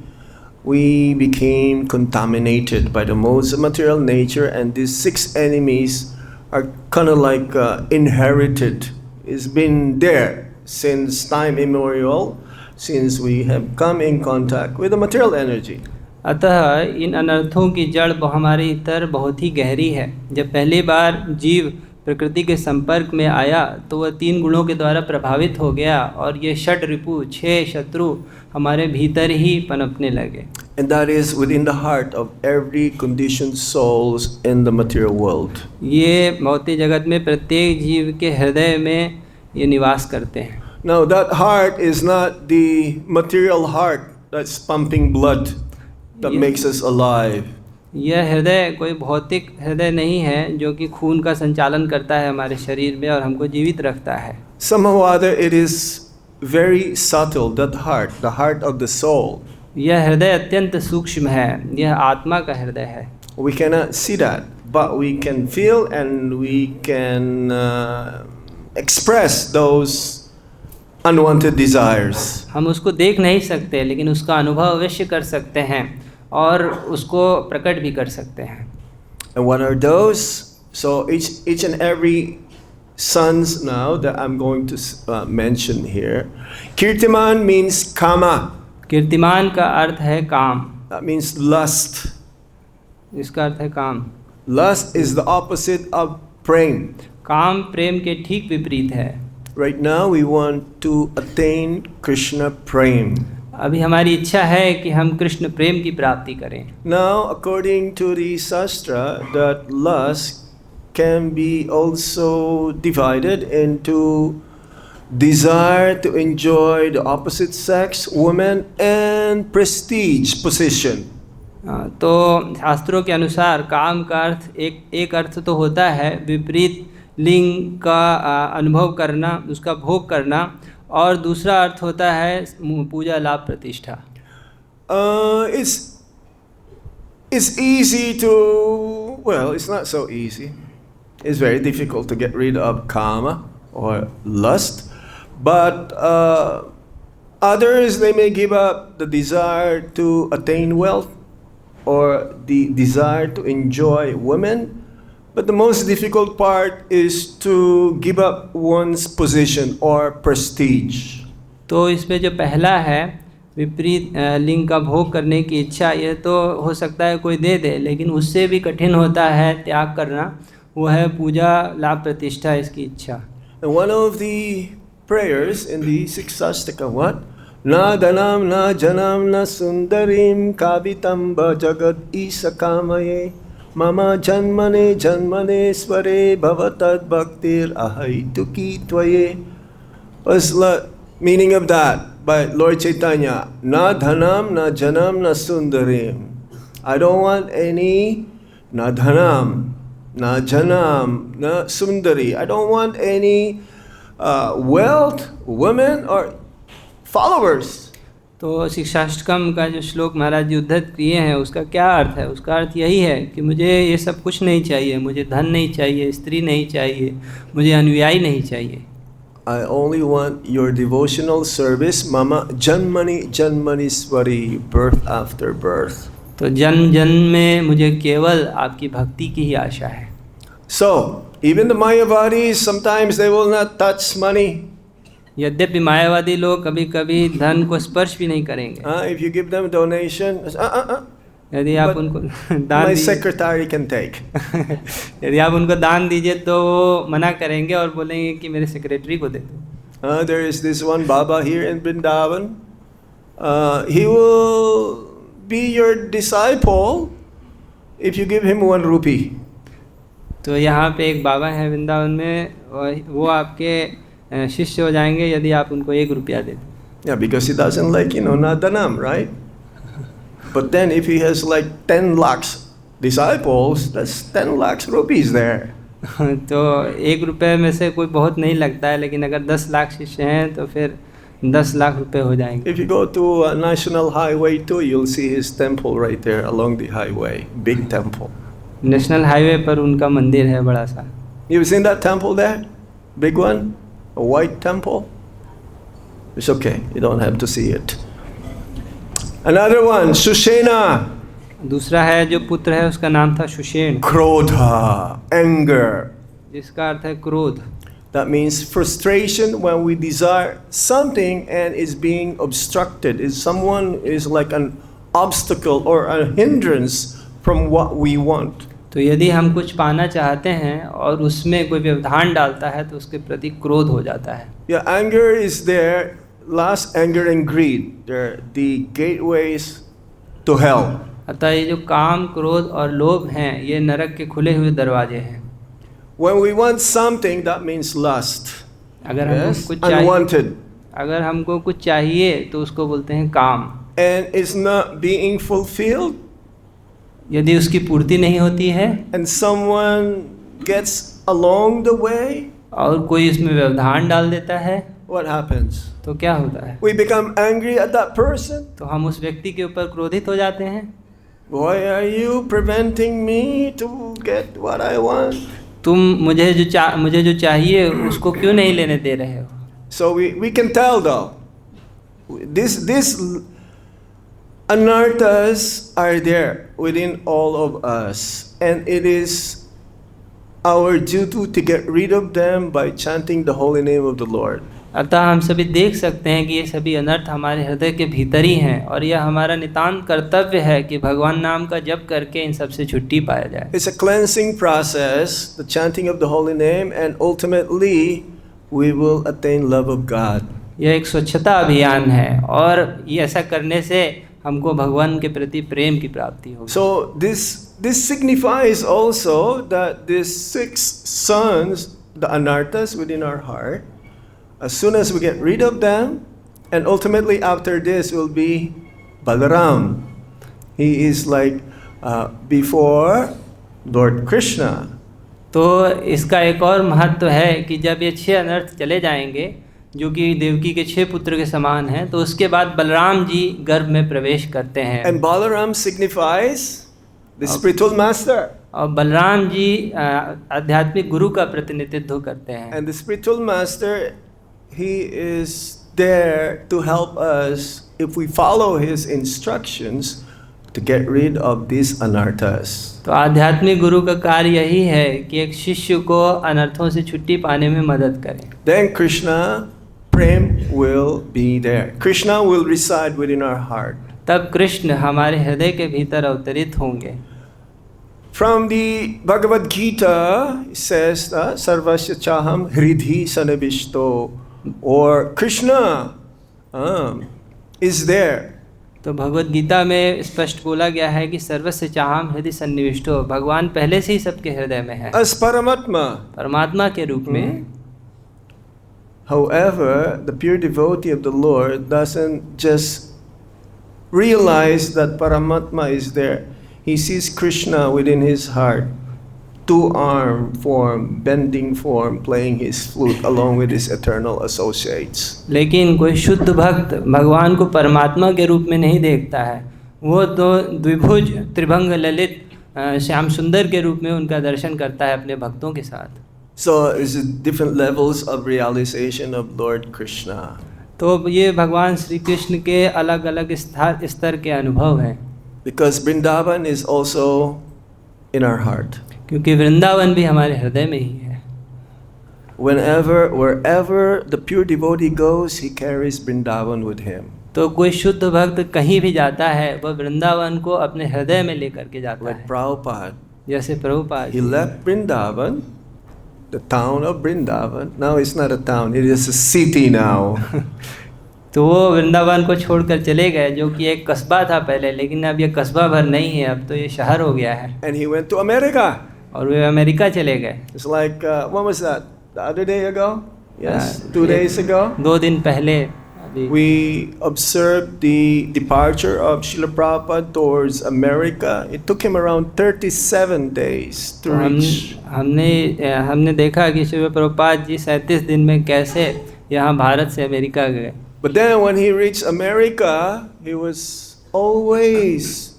we became contaminated by the modes of material nature, and these 6 enemies are kind of like inherited. It's been there since time immemorial, since we have come in contact with the material energy. अतः इन अनर्थों की जड़ हमारे भीतर बहुत ही गहरी है। जब पहली बार जीव प्रकृति के संपर्क में आया तो वह 3 गुणों के द्वारा प्रभावित हो गया और ये 6 रिपु 6 शत्रु हमारे भीतर ही पनपने लगे। And that is within the heart of every conditioned souls in the material world. ये भौतिक जगत में प्रत्येक जीव के हृदय में ये निवास करते हैं। Now that heart is not the material heart that's pumping blood that makes us alive. यह हृदय कोई भौतिक हृदय नहीं है जो कि खून का संचालन करता है हमारे शरीर में और हमको जीवित रखता है। Somehow or other, it is very subtle, that heart, the heart of the soul. यह हृदय अत्यंत सूक्ष्म है, यह आत्मा का हृदय है। We cannot see that, but we can feel and we can express those unwanted desires. हम उसको देख नहीं सकते लेकिन उसका अनुभव अवश्य कर सकते हैं और उसको प्रकट भी कर सकते हैं। And what are those? So each and every sons now that I'm going to mention here. Kirtiman means kama. कीर्तिमान का अर्थ है काम। That means lust. इसका अर्थ है काम। Lust is the opposite of prem. काम प्रेम के ठीक विपरीत है। Right now we want to attain Krishna prem. अभी हमारी इच्छा है कि हम कृष्ण प्रेम की प्राप्ति करें। Now, according to the Shastra, that lust can be also divided into desire to enjoy the opposite sex, women, and prestige position. तो शास्त्रों के अनुसार काम का अर्थ एक अर्थ तो होता है विपरीत लिंग का अनुभव करना, उसका भोग करना, और दूसरा अर्थ होता है पूजा लाभ प्रतिष्ठा। It's easy to, well, it's not so easy. It's very difficult to get rid of kama or lust. But others, they may give up the desire to attain wealth or the desire to enjoy women. But the most difficult part is to give up one's position or prestige. तो इसमें जो पहला है विपरीत लिंग का भोग करने की इच्छा, यह तो हो सकता है कोई दे दे, लेकिन उससे भी कठिन होता है त्याग करना, वो है पूजा लाभ प्रतिष्ठा इसकी इच्छा। And one of the prayers in the Siksastaka, what? Na dhanam na janam na sundarim kavitamba jagat isakamaye mama janmane janmane sware bhavatad bhaktir ahaituki tvaye. What's the meaning of that by Lord Chaitanya? Na dhanam na janam na sundarim. I don't want any na dhanam, na janam, na sundari. I don't want any wealth, women or followers. तो शिक्षाष्टकम का जो श्लोक महाराज जी उद्धृत किए हैं उसका क्या अर्थ है? उसका अर्थ यही है कि मुझे ये सब कुछ नहीं चाहिए, मुझे धन नहीं चाहिए, स्त्री नहीं चाहिए, मुझे अनुयायी नहीं चाहिए। I only want your devotional service, mama janmani janmani swari, birth after birth. तो जन्म जन्म में मुझे केवल आपकी भक्ति की ही आशा है। So even the Mayavadis, sometimes they will not touch money. यद्यपि मायावादी लोग कभी कभी धन को स्पर्श भी नहीं करेंगे। If you give them donation, यदि आप उनको दान my दीजिए secretary can take. यदि आप उनको दान दीजिए तो वो मना करेंगे और बोलेंगे कि मेरे सेक्रेटरी को दे दो। There is this one Baba here in Vrindavan. He will be your disciple if you give him 1 rupee. तो यहाँ पे एक बाबा है वृंदावन में, वो आपके शिष्य हो जाएंगे यदि आप उनको 1 रुपया दे दें। Yeah, because he doesn't like, Nadanam, right? But then if he has like 10 lakhs disciples, that's 10 lakhs rupees there. तो 1 रुपये में से कोई बहुत नहीं लगता है, लेकिन अगर 10 लाख शिष्य हैं तो फिर 10 लाख रुपए हो जाएंगे। If you go to National Highway 2, you'll see his temple right there along the highway, big temple. National highway पर उनका मंदिर है बड़ा सा। You've seen that temple there? Big one? A white temple? It's okay, you don't have to see it. Another one, Sushena. दूसरा है जो पुत्र है उसका नाम था सुषेण। Krodha, anger. जिसका अर्थ है क्रोध। That means frustration when we desire something and is being obstructed. Is someone is like an obstacle or a hindrance from what we want. तो यदि हम कुछ पाना चाहते हैं और उसमें कोई व्यवधान डालता है तो उसके प्रति क्रोध हो जाता है। Yeah, anger is there. Last, anger and greed. They're the gateways to hell. अतः ये जो काम, क्रोध और लोभ हैं, ये नरक के खुले हुए दरवाजे हैं। When we want something, that means lust. अगर हमको कुछ unwanted. चाहिए, अगर हमको कुछ चाहिए तो उसको बोलते हैं काम। And it's not being fulfilled, यदि उसकी पूर्ति नहीं होती है and someone gets along the way, और कोई इसमें व्यवधान डाल देता है, what happens? तो क्या होता है? We become angry at that person. तो हम उस व्यक्ति के ऊपर क्रोधित हो जाते हैं। Why are you preventing me to get what I want? तुम मुझे जो चाहिए उसको क्यों नहीं लेने दे रहे हो? So we can tell though, this anarthas are there within all of us, and it is our duty to get rid of them by chanting the holy name of the Lord. अतः हम सभी देख सकते हैं कि ये सभी अनर्थ हमारे हृदय के भीतर ही हैं, और यह हमारा नितांत कर्तव्य है कि भगवान नाम का जप करके इन सब से छुट्टी पाया जाए। It's a cleansing process, the chanting of the holy name, and ultimately we will attain love of God. यह एक स्वच्छता अभियान है, और ये ऐसा करने से हमको भगवान के प्रति प्रेम की प्राप्ति होगी। So this signifies also that these 6 sons, the anarthas within our heart, as soon as we get rid of them, and ultimately after this will be Balaram. He is like before Lord Krishna. तो इसका एक और महत्व है कि जब ये 6 अनर्थ चले जाएंगे जो कि देवकी के 6 पुत्र के समान हैं, तो उसके बाद बलराम जी गर्भ में प्रवेश करते हैं। And Balaram signifies the spiritual master. और बलराम जी आध्यात्मिक गुरु का प्रतिनिधित्व करते हैं। And the spiritual master, he is there to help us if we follow his instructions to get rid of these anarthas. तो आध्यात्मिक गुरु का कार्य यही है कि एक शिष्य को अनर्थों से छुट्टी पाने में मदद करें। Then Krishna Prem will be there. Krishna will reside within our heart. तब कृष्ण हमारे हृदय के भीतर अवतरित होंगे। From the Bhagavad Gita, it says Sarvasya Chaham Hridhi Sanavishto, or Krishna is there. तो भगवद गीता में स्पष्ट बोला गया है कि सर्वस्य चाहम हृदय सन्निविष्टो, भगवान पहले से ही सबके हृदय में है As Paramatma. परमात्मा के रूप में। However, the pure devotee of the Lord doesn't just realize that Paramatma is there. He sees Krishna within his heart, 2-arm form, bending form, playing his flute along with his eternal associates. लेकिन कोई शुद्ध भक्त भगवान को परमात्मा के रूप में नहीं देखता है, वो तो द्विभुज त्रिभंग ललित श्याम सुंदर के रूप में उनका दर्शन करता है अपने भक्तों के साथ। So it's different levels of realization of Lord Krishna. तो ये भगवान श्री कृष्ण के अलग अलग स्तर के अनुभव हैं। Because Vrindavan is also in our heart. क्योंकि वृंदावन भी हमारे हृदय में ही है। Wherever the pure devotee goes, he carries Vrindavan with him. तो कोई शुद्ध भक्त कहीं भी जाता है वह वृंदावन को अपने हृदय में लेकर के जाता Like है। Prabhupada, जैसे Prabhupada he left Vrindavan, the town of Vrindavan. Now it's not a town; it is a city now. तो वो वृंदावन को छोड़कर चले गए जो कि एक कस्बा था पहले, लेकिन अब ये कस्बा भर नहीं है, अब तो ये शहर हो गया है। And he went to America. और वे अमेरिका चले गए। It's like when was that? The other day ago? Yes, 2 days ago. 2 दिन पहले अभी We observed the departure of Srila Prabhupada towards America. It took him around 37 days to reach. हमने देखा कि शिव प्रभुपाद जी 37 दिन में कैसे यहाँ भारत से अमेरिका गए। But then when he reached America, he was always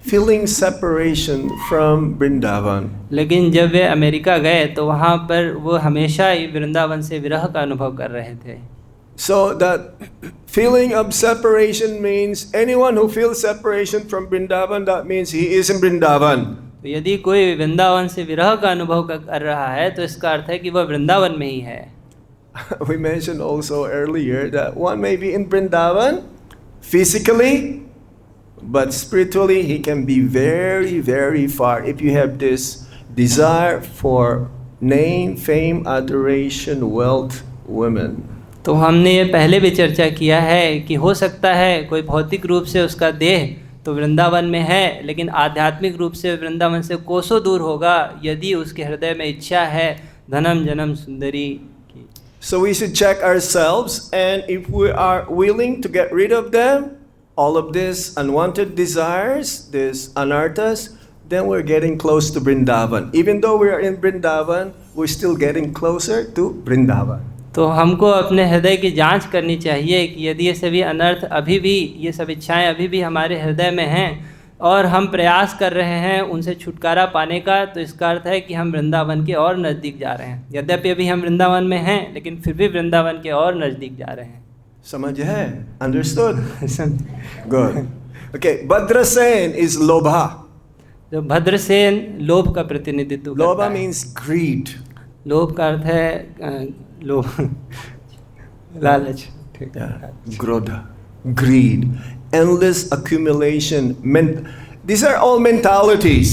feeling separation from Vrindavan. लेकिन जब वे अमेरिका गए तो वहाँ पर वो हमेशा ही वृंदावन से विरह का अनुभव कर रहे थे। So that feeling of separation means anyone who feels separation from Vrindavan, that means he is in Vrindavan. तो यदि कोई वृंदावन से विरह का अनुभव कर रहा है तो इसका अर्थ है कि वह वृंदावन में ही है। We mentioned also earlier that one may be in Vrindavan physically, but spiritually he can be very, very far if you have this desire for name, fame, adoration, wealth, women. तो हमने ये पहले भी चर्चा किया है कि हो सकता है कोई भौतिक रूप से उसका देह तो वृंदावन में है, लेकिन आध्यात्मिक रूप से वृंदावन से कोसों दूर होगा यदि उसके हृदय में इच्छा है धनम जन्म सुंदरी की। So we should check ourselves, and if we are willing to get rid of them, all of these unwanted desires, these anarthas, then we're getting close to Vrindavan. Even though we are in Vrindavan, we're still getting closer to Vrindavan. तो हमको अपने हृदय की जांच करनी चाहिए कि यदि ये सभी अनर्थ अभी भी, ये सब इच्छाएं अभी भी हमारे हृदय में हैं और हम प्रयास कर रहे हैं उनसे छुटकारा पाने का, तो इसका अर्थ है कि हम वृंदावन के और नज़दीक जा रहे हैं। यद्यपि अभी हम वृंदावन में हैं, लेकिन फिर भी वृंदावन के और नज़दीक जा रहे हैं। समझ है? Understood? Good. Okay, Bhadrasen is Lobha. जो भद्रसेन लोभ का प्रतिनिधित्व करता Lobha है। means greed. लोभ का अर्थ है लोभ, लालच। ठीक है। Grodha, greed, endless accumulation. These are all mentalities.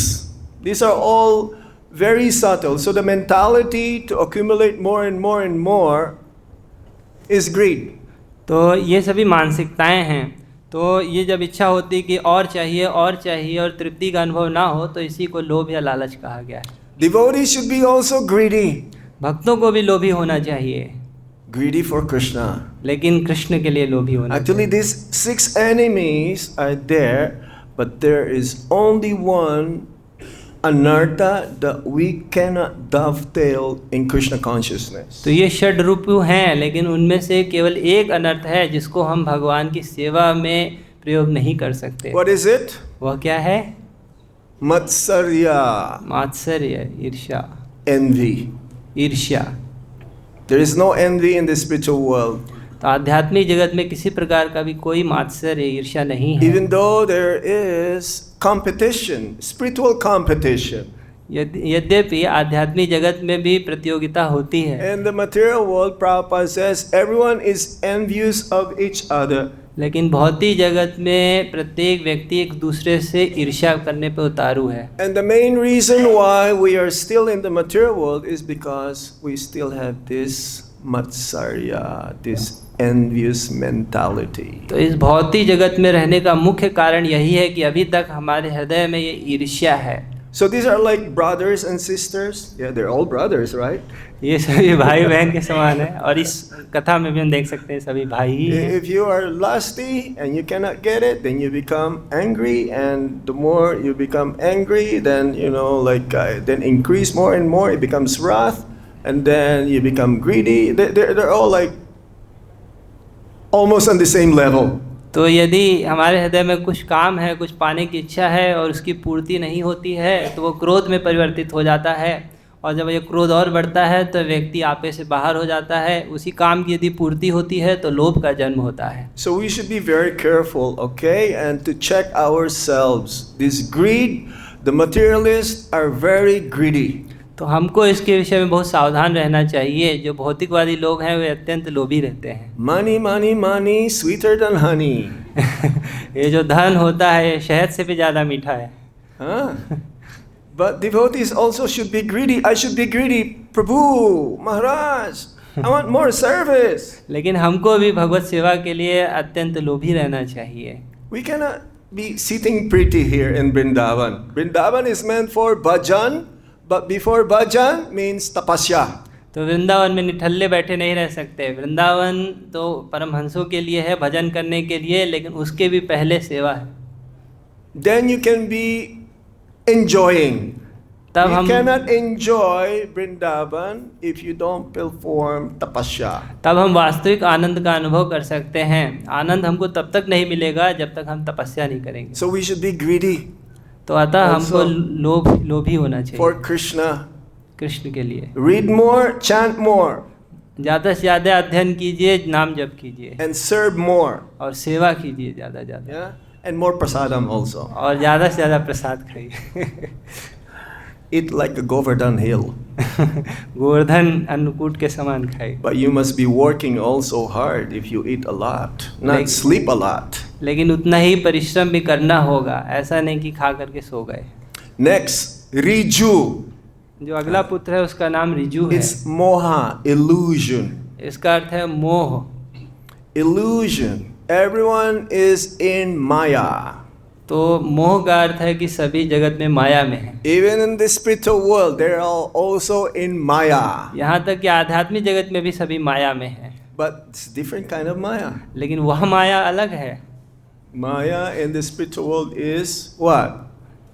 These are all very subtle. So the mentality to accumulate more and more and more is greed. तो ये सभी मानसिकताएं हैं। तो ये जब इच्छा होती है कि और चाहिए और तृप्ति का अनुभव ना हो, तो इसी को लोभ या लालच कहा गया है। Devotees should be also greedy. भक्तों को भी लोभी होना चाहिए, Greedy for Krishna. लेकिन कृष्ण के लिए लोभी होना Actually, चाहिए। these 6 enemies are there, but there is only one anartha that we cannot dovetail in Krishna consciousness. तो ये षड रूप हैं, लेकिन उनमें से केवल एक अनर्थ है जिसको हम भगवान की सेवा में प्रयोग नहीं कर सकते। What is it? वह क्या है? Matsarya, मात्सर्य, ईर्ष्या। envy. ईर्ष्या। There is no envy in the spiritual world. तो आध्यात्मिक जगत में किसी प्रकार का भी कोई मात्सर्य, ईर्ष्या नहीं है। Even though there is competition, spiritual competition. यद्यपि आध्यात्मिक जगत में भी प्रतियोगिता होती है। In the material world, Prabhupada says everyone is envious of each other. लेकिन भौतिक जगत में प्रत्येक व्यक्ति एक दूसरे से ईर्ष्या करने पे उतारू है। And the main reason why we are still in the material world is because we still have this matsarya, this envious mentality. तो इस भौतिक जगत में रहने का मुख्य कारण यही है कि अभी तक हमारे हृदय में ये ईर्ष्या है। So these are like brothers and sisters. Yeah, they're all brothers, right? ये सभी भाई बहन के समान है, और इस कथा में भी हम देख सकते हैं सभी भाई ही हैं। If you are lusty and you cannot get it, then you become angry, and the more you become angry, then then increase more and more. It becomes wrath, and then you become greedy. They're all like almost on the same level. तो यदि हमारे हृदय में कुछ काम है, कुछ पाने की इच्छा है और उसकी पूर्ति नहीं होती है, तो वो क्रोध में परिवर्तित हो जाता है, और जब ये क्रोध और बढ़ता है तो व्यक्ति आपे से बाहर हो जाता है। उसी काम की यदि पूर्ति होती है तो लोभ का जन्म होता है। So we should be very careful, okay, and to check ourselves. This greed, the materialists are very greedy. तो हमको इसके विषय में बहुत सावधान रहना चाहिए। जो भौतिकवादी लोग हैं वे अत्यंत लोभी रहते हैं। Money, money, money, sweeter than honey. ये जो धन होता है ये शहद से भी ज़्यादा मीठा है। Huh? But devotees also should be greedy. I should be greedy. Prabhu, Maharaj, I want more service. लेकिन हमको भी भगवत सेवा के लिए अत्यंत लोभी रहना चाहिए। We cannot be sitting pretty here in Vrindavan. Vrindavan is meant for bhajan, but before bhajan means tapasya. तो वृंदावन में निठल्ले बैठे नहीं रह सकते। वृंदावन तो परमहंसों के लिए है, भजन करने के लिए, लेकिन उसके भी पहले सेवा है। Then you can be enjoying. तब You हम cannot enjoy Vrindavan if you don't perform tapasya. तब हम वास्तविक आनंद का अनुभव कर सकते हैं। आनंद हमको तब तक नहीं मिलेगा जब तक हम तपस्या नहीं करेंगे। So we should be greedy तो अतः हमको Also- लोभी होना for चाहिए Krishna. कृष्ण के लिए। Read more, chant more, ज़्यादा से ज़्यादा अध्ययन कीजिए, नाम जप कीजिए and serve more. और सेवा कीजिए ज़्यादा से ज़्यादा, Yeah, and more prasadam also. और ज़्यादा से ज़्यादा प्रसाद खाइए। Eat like a Govardhan hill. Govardhan Annakut के समान खाइए। But you must be working also hard if you eat a lot, not Like- sleep a lot. लेकिन उतना ही परिश्रम भी करना होगा, ऐसा नहीं कि खा करके सो गए। Next, Riju. जो अगला पुत्र है उसका नाम रिजु है। It's moha, illusion. इसका अर्थ है मोह। Illusion. Everyone is in Maya. तो मोह का अर्थ है कि सभी जगत में माया में है। Even in the spiritual world, they are also in Maya. यहाँ तक कि आध्यात्मिक जगत में भी सभी माया में है, But it's different kind of Maya. लेकिन वह माया अलग है। Maya in the spiritual world is what?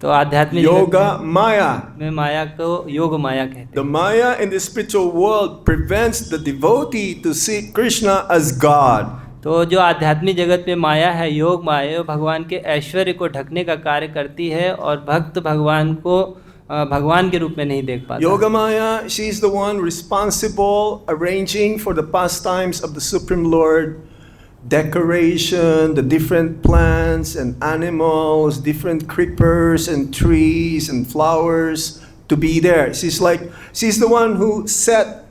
तो आध्यात्मिक Yoga Maya. में माया को योग माया कहते The Maya in the spiritual world prevents the devotee to see Krishna as God. हैं। तो जो आध्यात्मिक जगत में माया है, योग माया, भगवान के ऐश्वर्य को ढकने का कार्य करती है और भक्त भगवान को भगवान के रूप में नहीं देख पाता। Yoga Maya, she is the one responsible arranging for the pastimes of the Supreme Lord, decoration, the different plants and animals, different creepers and trees and flowers to be there. She's the one who set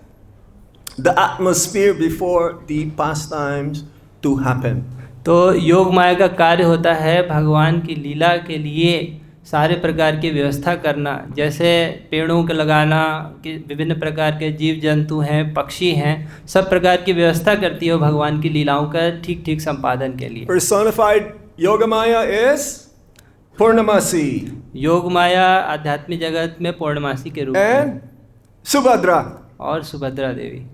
the atmosphere before the pastimes to happen. तो योग माया का कार्य होता है भगवान की लीला के लिए सारे प्रकार की व्यवस्था करना, जैसे पेड़ों के लगाना, कि विभिन्न प्रकार के जीव जंतु हैं, पक्षी हैं, सब प्रकार की व्यवस्था करती है भगवान की लीलाओं का ठीक ठीक संपादन के लिए। Personified Yogamaya is Purnamasi योग माया आध्यात्मिक जगत में पूर्णमासी के रूप में and Subhadra. और सुभद्रा देवी।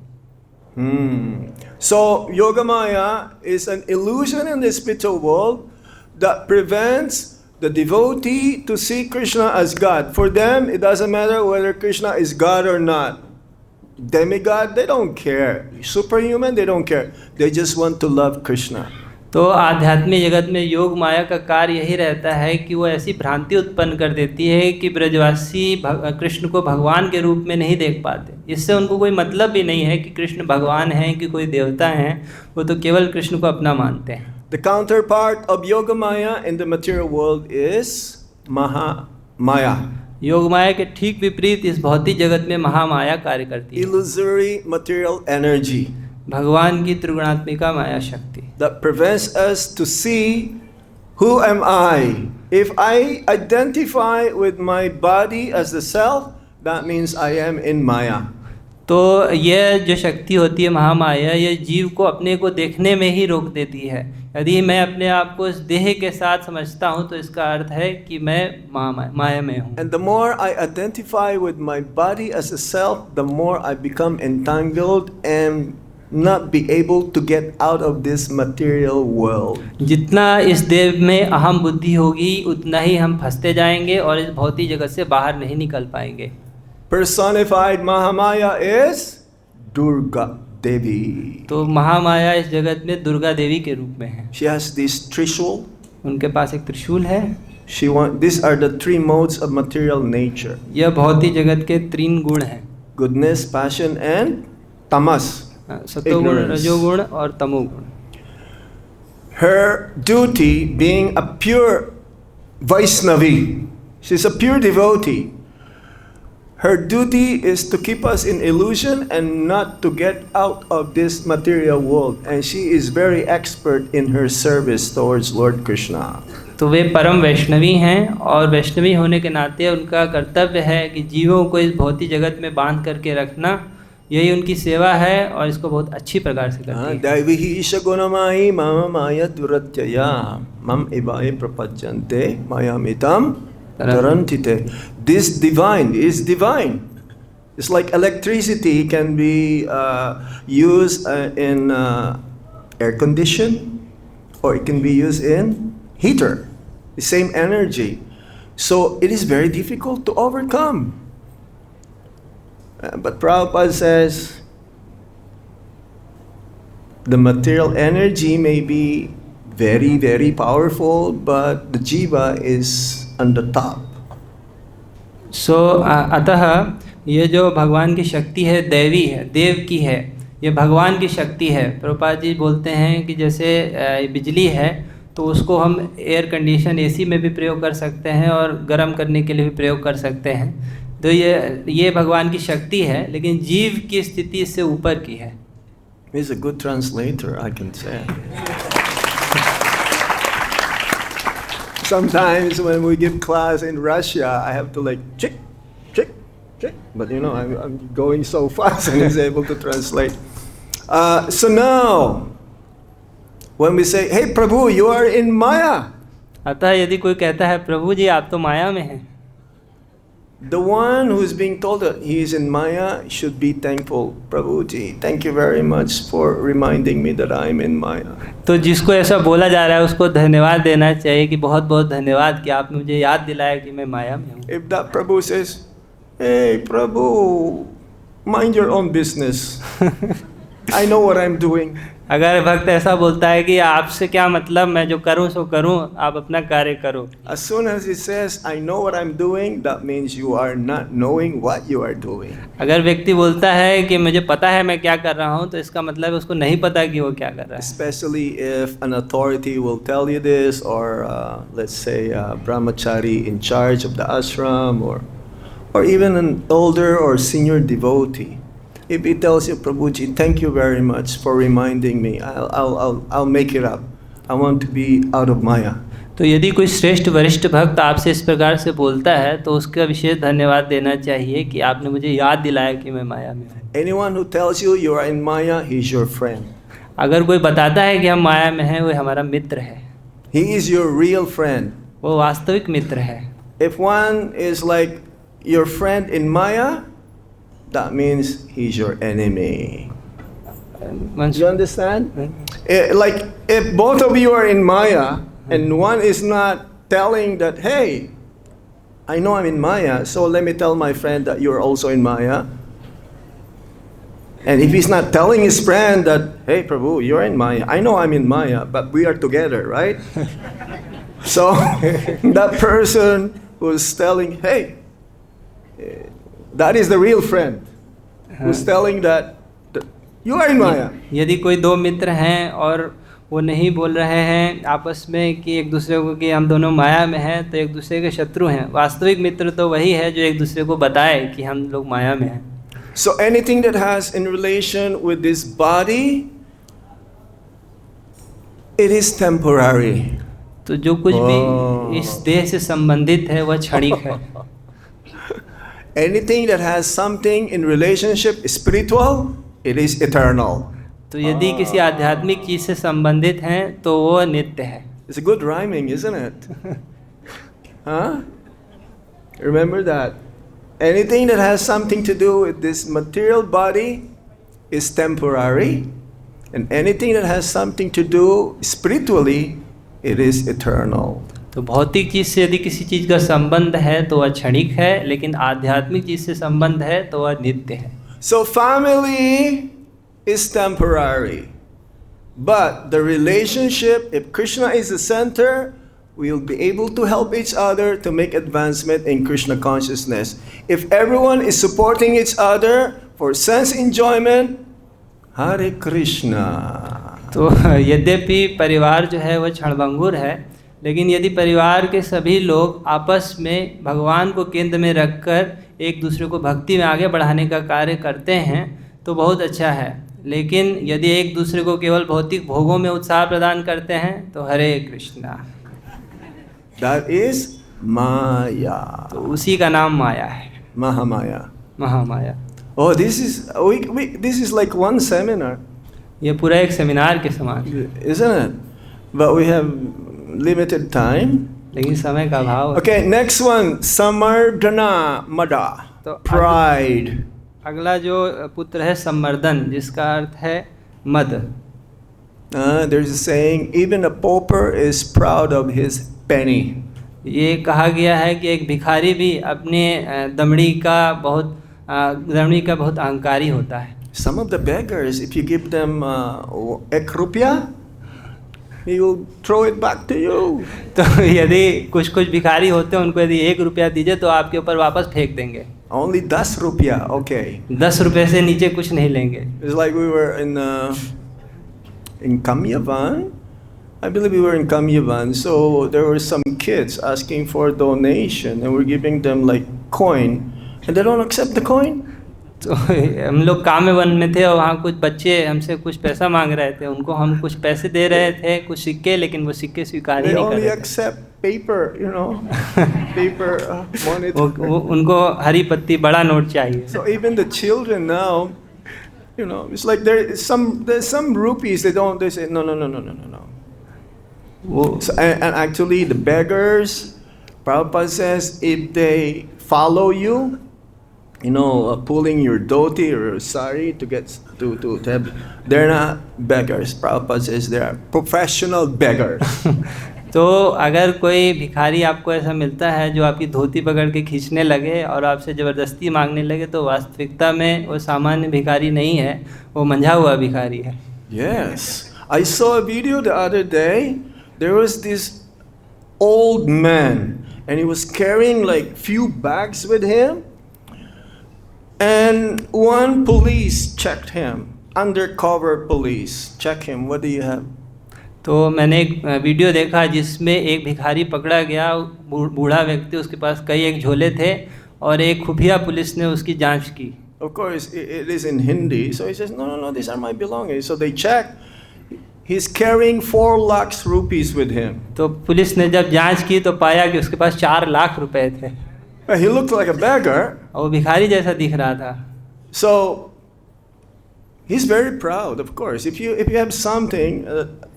So Yogamaya is an illusion in the spiritual world that prevents the devotee to see Krishna as God. For them, it doesn't matter whether Krishna is God or not. Demigod, they don't care. Superhuman, they don't care. They just want to love Krishna. तो आध्यात्मिक जगत में योग माया का कार्य यही रहता है कि वो ऐसी भ्रांति उत्पन्न कर देती है कि ब्रजवासी कृष्ण को भगवान के रूप में नहीं देख पाते। इससे उनको कोई मतलब भी नहीं है कि कृष्ण भगवान हैं कि कोई देवता हैं, वो तो केवल कृष्ण को अपना मानते हैं। The counterpart of Yogamaya in the material world is Mahamaya. योग माया के ठीक विपरीत इस भौतिक जगत में महामाया कार्य करती है। Illusory material energy भगवान की त्रिगुणात्मिका माया शक्ति that prevents us to see who am I. If I identify with my body as the self, that means I am in Maya. तो यह जो शक्ति होती है महामाया, यह जीव को अपने को देखने में ही रोक देती है। यदि मैं अपने आप को इस देह के साथ समझता हूँ तो इसका अर्थ है कि मैं माया में हूँ। And the more I identify with my body as a self, the more I become entangled and not be able to get out of this material world. जितना इस देह में अहम बुद्धि होगी उतना ही हम फंसते जाएंगे और इस भौतिक जगत से बाहर नहीं निकल पाएंगे। Personified Mahamaya is Durga Devi. तो महामाया इस जगत में दुर्गा देवी के रूप में है। She has this Trishul. उनके पास एक त्रिशूल है। These are the three modes of material nature. यह भौतिक जगत के तीन गुण हैं, Goodness, passion and tamas. सतोगुण, रजोगुण और तमोगुण। Her duty being a pure Vaishnavi, she's a pure devotee. Her duty is to keep us in illusion and not to get out of this material world. And she is very expert in her service towards Lord Krishna. तो वे परम वैष्णवी हैं और वैष्णवी होने के नाते उनका कर्तव्य है कि जीवों को इस भौतिक जगत में बांध करके रखना, यही उनकी सेवा है और इसको बहुत अच्छी प्रकार से करती है। दैविही ईशगुणमयी मम माया दुरत्यया मम इवाय प्रपद्यन्ते मायामितं तरन्तिते। This divine is divine. It's like electricity can be used in air condition, or it can be used in heater. The same energy. So it is very difficult to overcome. But Prabhupada says the material energy may be very, very powerful, but the jiva is on the top. सो अतः ये जो भगवान की शक्ति है दैवी है, देव की है, ये भगवान की शक्ति है। प्रभुपाद जी बोलते हैं कि जैसे बिजली है तो उसको हम एयर कंडीशन एसी में भी प्रयोग कर सकते हैं और गर्म करने के लिए भी प्रयोग कर सकते हैं। तो ये भगवान की शक्ति है, लेकिन जीव की स्थिति इससे ऊपर की है। He's a good translator, I can say. Sometimes when we give class in Russia, I have to like check. But you know, I'm going so fast and he's able to translate. So now, when we say, "Hey Prabhu, you are in Maya," अतः यदि कोई कहता है प्रभु जी आप तो माया में हैं, The one who is being told that he is in Maya should be thankful. Prabhuji, thank you very much for reminding me that I am in Maya. तो जिसको ऐसा बोला जा रहा है उसको धन्यवाद देना चाहिए कि बहुत बहुत धन्यवाद कि आपने मुझे याद दिलाया कि मैं माया में हूँ. If that Prabhu says, hey Prabhu, mind your own business. I know what I'm doing. अगर भक्त ऐसा बोलता है कि आपसे क्या मतलब, मैं जो करूं सो करूं, आप अपना कार्य करो. As soon as he says, I know what I'm doing, that means you are not knowing what you are doing. अगर व्यक्ति बोलता है कि मुझे पता है मैं क्या कर रहा हूं, तो इसका मतलब है उसको नहीं पता कि वो क्या कर रहा है. Especially if an authority will tell you this, or let's say a brahmachari in charge of the ashram, or even an older or senior devotee. If he tells you, Prabhuji, thank you very much for reminding me. I'll make it up. I want to be out of Maya. तो यदि कोई श्रेष्ठ वरिष्ठ भक्त आपसे इस प्रकार से बोलता है तो उसका विशेष धन्यवाद देना चाहिए कि आपने मुझे याद दिलाया कि मैं माया में हूँ. Anyone who tells you you are in Maya, he's your friend. अगर कोई बताता है कि हम माया में हैं, वो हमारा मित्र है. He is your real friend. वो वास्तविक मित्र है. If one is like your friend in Maya, that means he's your enemy. You understand? Like if both of you are in Maya and one is not telling that, hey, I know I'm in Maya, so let me tell my friend that you're also in Maya. And if he's not telling his friend that, hey Prabhu, you're in Maya, I know I'm in Maya, but we are together, right? So that person who's telling, hey, that is the real friend who's telling that you are in Maya. यदि कोई दो मित्र हैं और वो नहीं बोल रहे हैं आपस में कि एक दूसरे को कि हम दोनों माया में हैं, तो एक दूसरे के शत्रु हैं. वास्तविक मित्र तो वही है जो एक दूसरे को बताए कि हम लोग माया में हैं. So anything that has in relation with this body, it is temporary. तो जो कुछ भी इस देह से संबंधित है वह क्षणिक है. Anything that has something in relationship spiritual, it is eternal. तो यदि किसी आध्यात्मिक चीज से संबंधित हैं तो वो नित्य है. It's a good rhyming, isn't it? Huh? Remember that. Anything that has something to do with this material body is temporary, and anything that has something to do spiritually, it is eternal. तो भौतिक चीज से यदि किसी चीज का संबंध है तो वह क्षणिक है, लेकिन आध्यात्मिक चीज से संबंध है तो वह नित्य है. So family is temporary, but the relationship, if Krishna is the center, we will be able to help each other to make advancement in Krishna consciousness. If everyone is supporting each other for sense enjoyment, Hare Krishna. तो यद्यपि परिवार जो है वह क्षणभंगुर है, लेकिन यदि परिवार के सभी लोग आपस में भगवान को केंद्र में रखकर एक दूसरे को भक्ति में आगे बढ़ाने का कार्य करते हैं तो बहुत अच्छा है. लेकिन यदि एक दूसरे को केवल भौतिक भोगों में उत्साह प्रदान करते हैं तो हरे कृष्णा. That is Maya. तो उसी का नाम माया है. Mahamaya. Mahamaya. Oh, this is like one seminar, ये पूरा एक सेमिनार के समान है. isn't it? But we have limited time. लेकिन समय का अभाव है. Okay, next one, Samardana Mada. तो Pride. अगला जो पुत्र है संवर्धन, जिसका अर्थ है मद. There's a saying, even a pauper is proud of his penny. ये कहा गया है कि एक भिखारी भी अपने दमड़ी का बहुत अहंकारी होता है. Some of the beggars, if you give them ek rupya, he will throw it back to you. तो यदि कुछ भिखारी होते हैं, उनको यदि 1 रुपया दीजिए तो आपके ऊपर वापस फेंक देंगे. Only 10 rupya, okay. 10 रुपये से नीचे कुछ नहीं लेंगे. It's like we were in Kamyavan. I believe we were in Kamyavan. So there were some kids asking for donation, and we're giving them like coin, and they don't accept the coin. तो हम लोग काम्यवन में थे और वहाँ कुछ बच्चे हमसे कुछ पैसा मांग रहे थे. उनको हम कुछ पैसे दे रहे थे, कुछ सिक्के, लेकिन वो सिक्के स्वीकार ही They नहीं कर only रहे थे. accept paper, you know, paper money. वो उनको हरी पत्ती बड़ा नोट चाहिए. So even the children now, you know, it's like there's some rupees they say no. वो So, and actually the beggars, Prabhupada says, if they follow you, pulling your dhoti or sari to get to have. They're not beggars. Prabhupada says they are professional beggars. तो अगर कोई भिखारी आपको ऐसा मिलता है जो आपकी धोती पकड़ के खींचने लगे और आपसे ज़बरदस्ती मांगने लगे, तो वास्तविकता में वो सामान्य भिखारी नहीं है, वो मंझा हुआ भिखारी है। Yes, I saw a video the other day. There was this old man and he was carrying like few bags with him, and one police checked him, undercover police check him, what do you have? तो मैंने एक video देखा जिसमें एक भिखारी पकड़ा गया, बूढ़ा व्यक्ति, उसके पास कई एक झोले थे और एक खुफिया पुलिस ने उसकी जांच की। Of course, it is in Hindi, so he says, no, these are my belongings. So they checked. He's carrying 4 lakhs rupees with him. तो पुलिस ने जब जांच की तो पाया कि उसके पास 4 लाख रुपए थे। He looked like a beggar. और वो भिखारी जैसा दिख रहा था। So he's very proud, of course. If you have something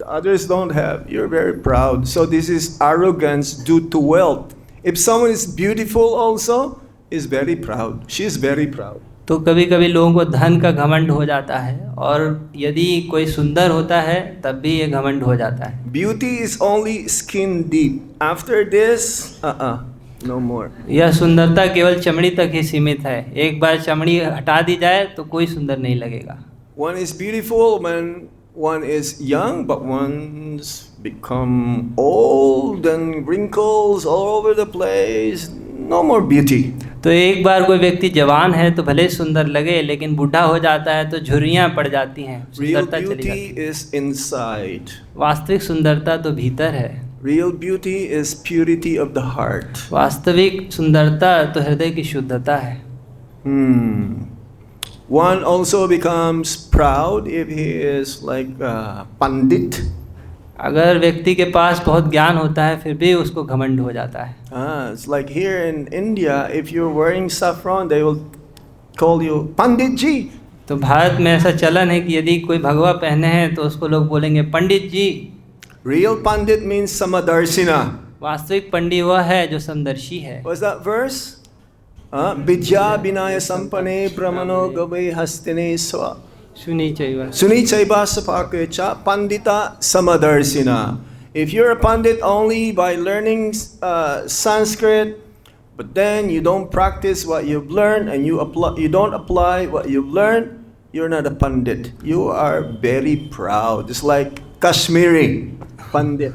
others don't have, you're very proud. So this is arrogance due to wealth. If someone is beautiful also, is very proud. She is very proud. तो कभी कभी लोगों को धन का घमंड हो जाता है, और यदि कोई सुंदर होता है तब भी ये घमंड हो जाता है। Beauty is only skin deep. After this, no more. यह सुंदरता केवल चमड़ी तक ही सीमित है। एक बार चमड़ी हटा दी जाए तो कोई सुंदर नहीं लगेगा। One is beautiful when one is young, but one's become old and wrinkles all over the place. No more beauty. तो एक बार कोई व्यक्ति जवान है तो भले सुंदर लगे, लेकिन बूढ़ा हो जाता है तो झुर्रियाँ पड़ जाती हैं, Real सुंदरता चली beauty जाती है। is inside. वास्तविक सुंदरता तो भीतर है। Real beauty is purity of the heart. वास्तविक सुंदरता तो हृदय की शुद्धता है। One also becomes proud if he is like pandit. अगर व्यक्ति के पास बहुत ज्ञान होता है फिर भी उसको घमंड हो जाता है। It's like here in India, if you're wearing saffron, they will call you Pandit ji. तो भारत में ऐसा चलन है कि यदि कोई भगवा पहने हैं तो उसको लोग बोलेंगे पंडित जी। Real Pandit means Samadarsina. वास्तविक पंडित वह है जो समदर्शी है। What's that verse? Vidya Vinaya Sampane Brahmano Gabe Hastine Swa. सुनी चाहिए। Sunichaiva Sapakecha Pandita Samadarsina. If you're a pandit only by learning Sanskrit, but then you don't practice what you've learned and you don't apply what you've learned, you're not a pandit. You are very proud. It's like Kashmiri pandit.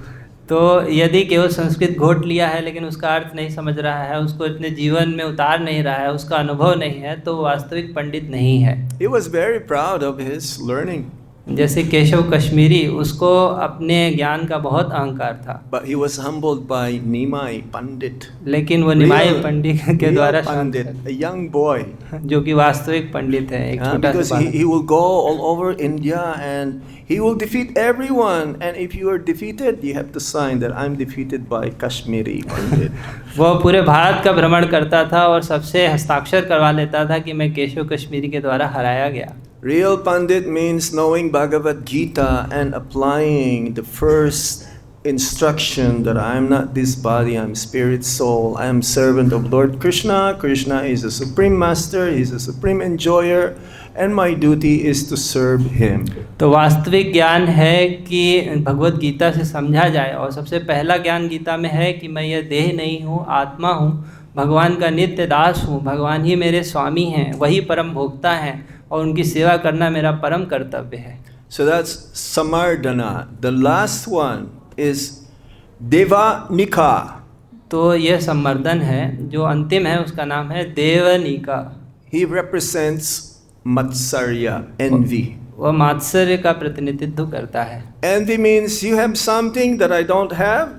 तो यदि केवल संस्कृत घोट लिया है लेकिन उसका अर्थ नहीं समझ रहा है, उसको इतने जीवन में उतार नहीं रहा है, उसका अनुभव नहीं है, तो वास्तविक पंडित नहीं है। He was very proud of his learning. जैसे केशव कश्मीरी, उसको अपने ज्ञान का बहुत अहंकार था। But he was humbled by Nimai Pandit. लेकिन वो निमाई पंडित के द्वारा Pandit, a young boy. जो कि वास्तविक पंडित है, एक छोटा Because सा he will go all over India and he will defeat everyone. And if you are defeated, you have to sign that I'm defeated by Kashmiri Pandit. वो पूरे भारत का भ्रमण करता था और सबसे हस्ताक्षर करवा लेता था कि मैं केशव कश्मीरी के द्वारा हराया गया। Real Pandit means knowing Bhagavad Gita and applying the first instruction that I am not this body, I am spirit, soul, I am servant of Lord Krishna. Krishna is the supreme master, he is the supreme enjoyer, and my duty is to serve him. तो वास्तविक ज्ञान है कि भगवत गीता से समझा जाए, और सबसे पहला ज्ञान गीता में है कि मैं यह देह नहीं हूँ, आत्मा हूँ, भगवान का नित्य दास हूँ, भगवान ही मेरे स्वामी हैं, वही परम भोक्ता हैं और उनकी सेवा करना मेरा परम कर्तव्य है। So that's Samardana. The last one is Devanika. तो यह संवर्धन है, जो अंतिम है उसका नाम है देवनिका। He represents Matsarya, envy. वह मात्सर्य का प्रतिनिधित्व करता है। Envy means you have something that I don't have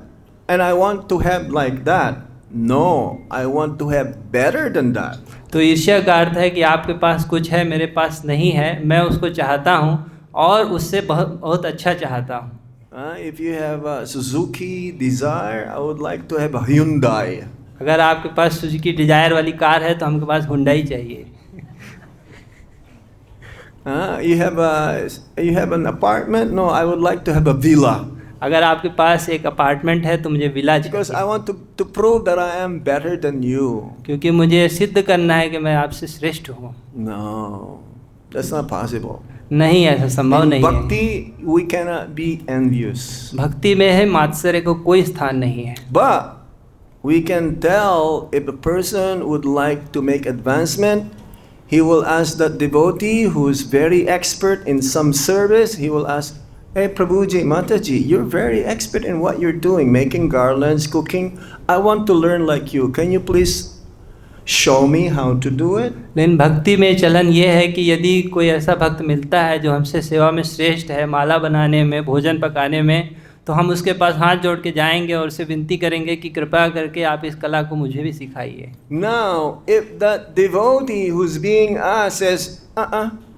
and I want to have like that. No, I want to have better than that. तो ईर्ष्या का अर्थ है कि आपके पास कुछ है, मेरे पास नहीं है, मैं उसको चाहता हूँ और उससे बहुत अच्छा चाहता हूँ। If you have a Suzuki Desire, I would like to have a Hyundai. अगर आपके पास सुजुकी डिजायर वाली कार है तो हमके पास हुंडई चाहिए। You have an apartment? No, I would like to have a villa. अगर आपके पास एक अपार्टमेंट है तो मुझे विला because चाहिए, I want to prove that I am better than you. क्योंकि मुझे सिद्ध करना है कि मैं आपसे श्रेष्ठ हूँ। No, that's not possible. नहीं, ऐसा संभव In नहीं है। bhakti, we cannot be envious. भक्ति में है मात्सर्य को कोई स्थान नहीं है। But we can tell if a person would like to make advancement, he will ask that devotee who is very expert in some service, he will ask, hey Prabhuji, Mataji, you're very expert in what you're doing, making garlands, cooking. I want to learn like you. Can you please show me how to do it? लेकिन भक्ति में चलन ये है कि यदि कोई ऐसा भक्त मिलता है जो हमसे सेवा में श्रेष्ठ है, माला बनाने में, भोजन पकाने में, तो हम उसके पास हाथ जोड़ के जाएंगे और उससे विनती करेंगे कि कृपा करके आप इस कला को मुझे भी सिखाइए। Now, if that devotee who's being asked says,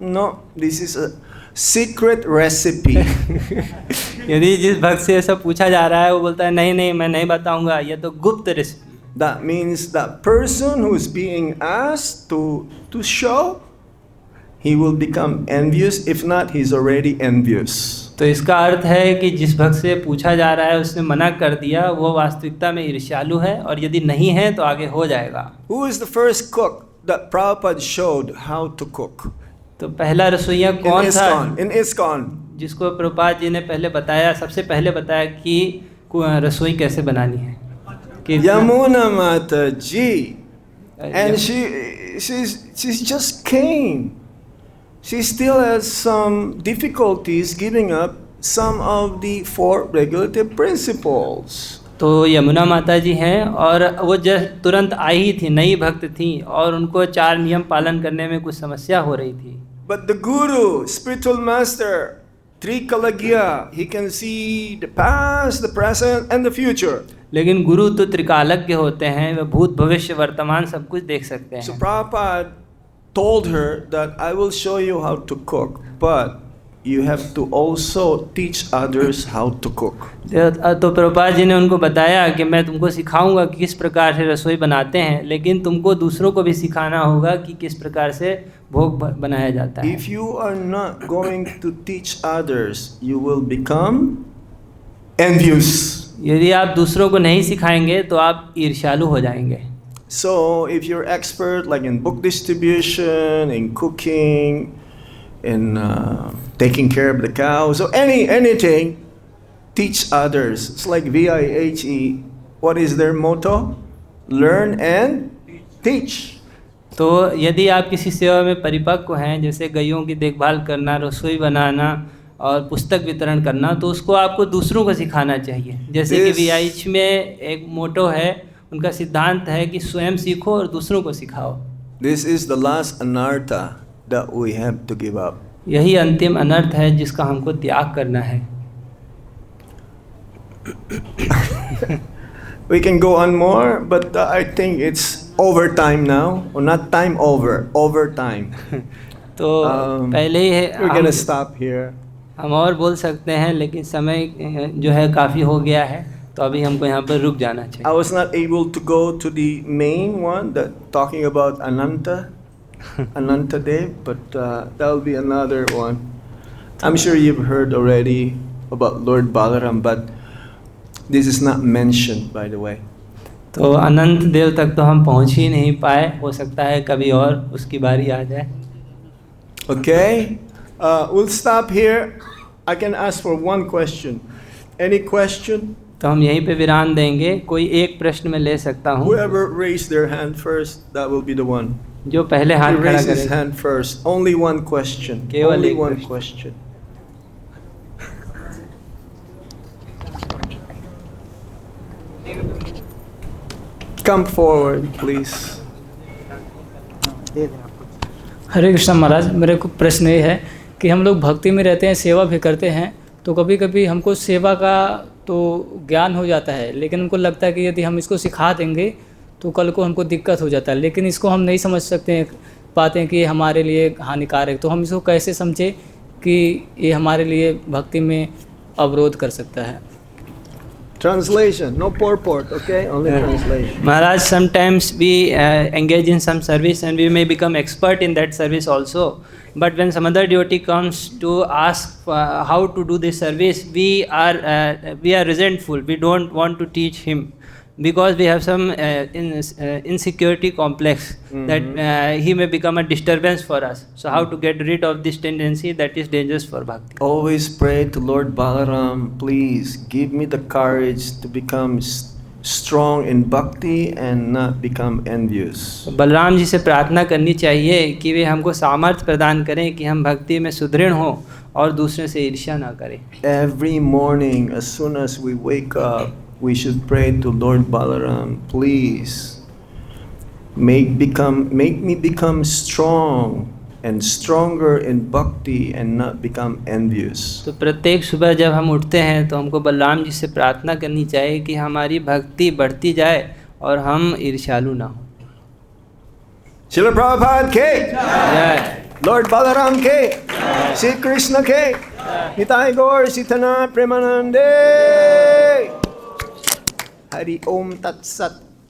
no, this is a secret recipe. यदि जिस भक्त से ऐसा पूछा जा रहा है वो बोलता है नहीं नहीं मैं नहीं बताऊंगा, ये तो गुप्त recipe, That means that person who is being asked to show, he will become envious. If not, he's already envious. तो इसका अर्थ है कि जिस भक्त से पूछा जा रहा है उसने मना कर दिया, वो वास्तविकता में ईर्ष्यालु है, और यदि नहीं है तो आगे हो जाएगा। Who is the first cook that Prabhupada showed how to cook? तो पहला रसोइया In कौन था ISKCON. In ISKCON. जिसको प्रभुपाद जी ने पहले बताया, सबसे पहले बताया कि रसोई कैसे बनानी है? कि Yamuna Mataji. And she's just came. She still has some difficulties giving up some of the 4 regulative principles. तो यमुना माता जी हैं और वो तुरंत आई ही थी, नई भक्त थी, और उनको 4 नियम पालन करने में कुछ समस्या हो रही थी। But the guru, spiritual master, Trikalagya, he can see the past, the present and the future. लेकिन गुरु तो त्रिकालज्ञ होते हैं, वे भूत भविष्य वर्तमान सब कुछ देख सकते So हैं। Prabhupada told her that I will show you how to cook, but you have to also teach others how to cook. तो प्रभुपाद जी ने उनको बताया कि मैं तुमको सिखाऊंगा कि किस प्रकार से रसोई बनाते हैं, लेकिन तुमको दूसरों को भी सिखाना होगा कि किस प्रकार से भोग बनाया जाता है। If you are not going to teach others, you will become envious. यदि आप दूसरों को नहीं सिखाएंगे तो आप ईर्ष्यालु हो जाएंगे। So if you're expert like in book distribution, in cooking, in taking care of the cows, so anything, teach others. It's like VIHE. What is their motto? Learn and teach. तो यदि आप किसी सेवा में परिपक्व हैं, जैसे गायों की देखभाल करना, रसोई बनाना और पुस्तक वितरण करना, तो उसको आपको दूसरों को सिखाना चाहिए। जैसे कि VIH में एक मोटो है, उनका सिद्धांत है कि स्वयं सीखो और दूसरों को सिखाओ। This is the last anartha that we have to give up. यही अंतिम अनर्थ है जिसका हमको त्याग करना है। We can go on more, but I think it's overtime now. Or not time over, overtime. तो पहले ही है, We're gonna stop here. हम और बोल सकते हैं, लेकिन समय जो है काफ़ी हो गया है, तो अभी हमको यहाँ पर रुक जाना चाहिए। I was not able to go to the main one that talking about Ananta Dev, but that will be another one. I'm sure you've heard already about Lord Balaram, but this is not mentioned, by the way. तो अनंत देव तक तो हम पहुँच ही नहीं पाए, हो सकता है कभी और उसकी बारी आ जाए। Okay, we'll stop here. I can ask for one question. Any question? तो हम यहीं पे विराम देंगे। कोई एक प्रश्न मैं ले सकता हूँ? Whoever raised their hand first, that will be the one. जो पहले हाथ He खड़ा raised his करेगा। hand first. Only one question. केवल Only एक one प्रश्न। question. Come forward, please. हरे कृष्ण महाराज, मेरे को प्रश्न ये है कि हम लोग भक्ति में रहते हैं, सेवा भी करते हैं, तो कभी कभी हमको सेवा का तो ज्ञान हो जाता है, लेकिन हमको लगता है कि यदि हम इसको सिखा देंगे तो कल को हमको दिक्कत हो जाता है, लेकिन इसको हम नहीं समझ पाते हैं कि ये हमारे लिए हानिकारक। तो हम इसको कैसे समझें कि ये हमारे लिए भक्ति में अवरोध कर सकता है? Translation, no purport, okay? Only translation. Maharaj, sometimes we engage in some service and we may become expert in that service also. But when some other devotee comes to ask how to do this service, we are resentful. We don't want to teach him because we have some insecurity complex that he may become a disturbance for us. So how to get rid of this tendency that is dangerous for bhakti? Always pray to Lord Balaram, please give me the courage to become strong in bhakti and not become envious. Balram ji से प्रार्थना करनी चाहिए कि वे हमको सामर्थ्य प्रदान करें कि हम भक्ति में सुदृढ़ हों और दूसरे से ईर्ष्या ना करें. Every morning, as soon as we wake up, we should pray to Lord Balaram, please make me become strong and stronger in bhakti and not become envious. तो प्रत्येक सुबह जब हम उठते हैं तो हमको बलराम जी से प्रार्थना करनी चाहिए कि हमारी भक्ति बढ़ती जाए और हम ईर्ष्यालु ना हो. Srila Prabhupada ke, जय. Lord Balaram ke, Sri Krishna ke, Nitai Gaur Sitana Premanande. Hari Om Tat Sat.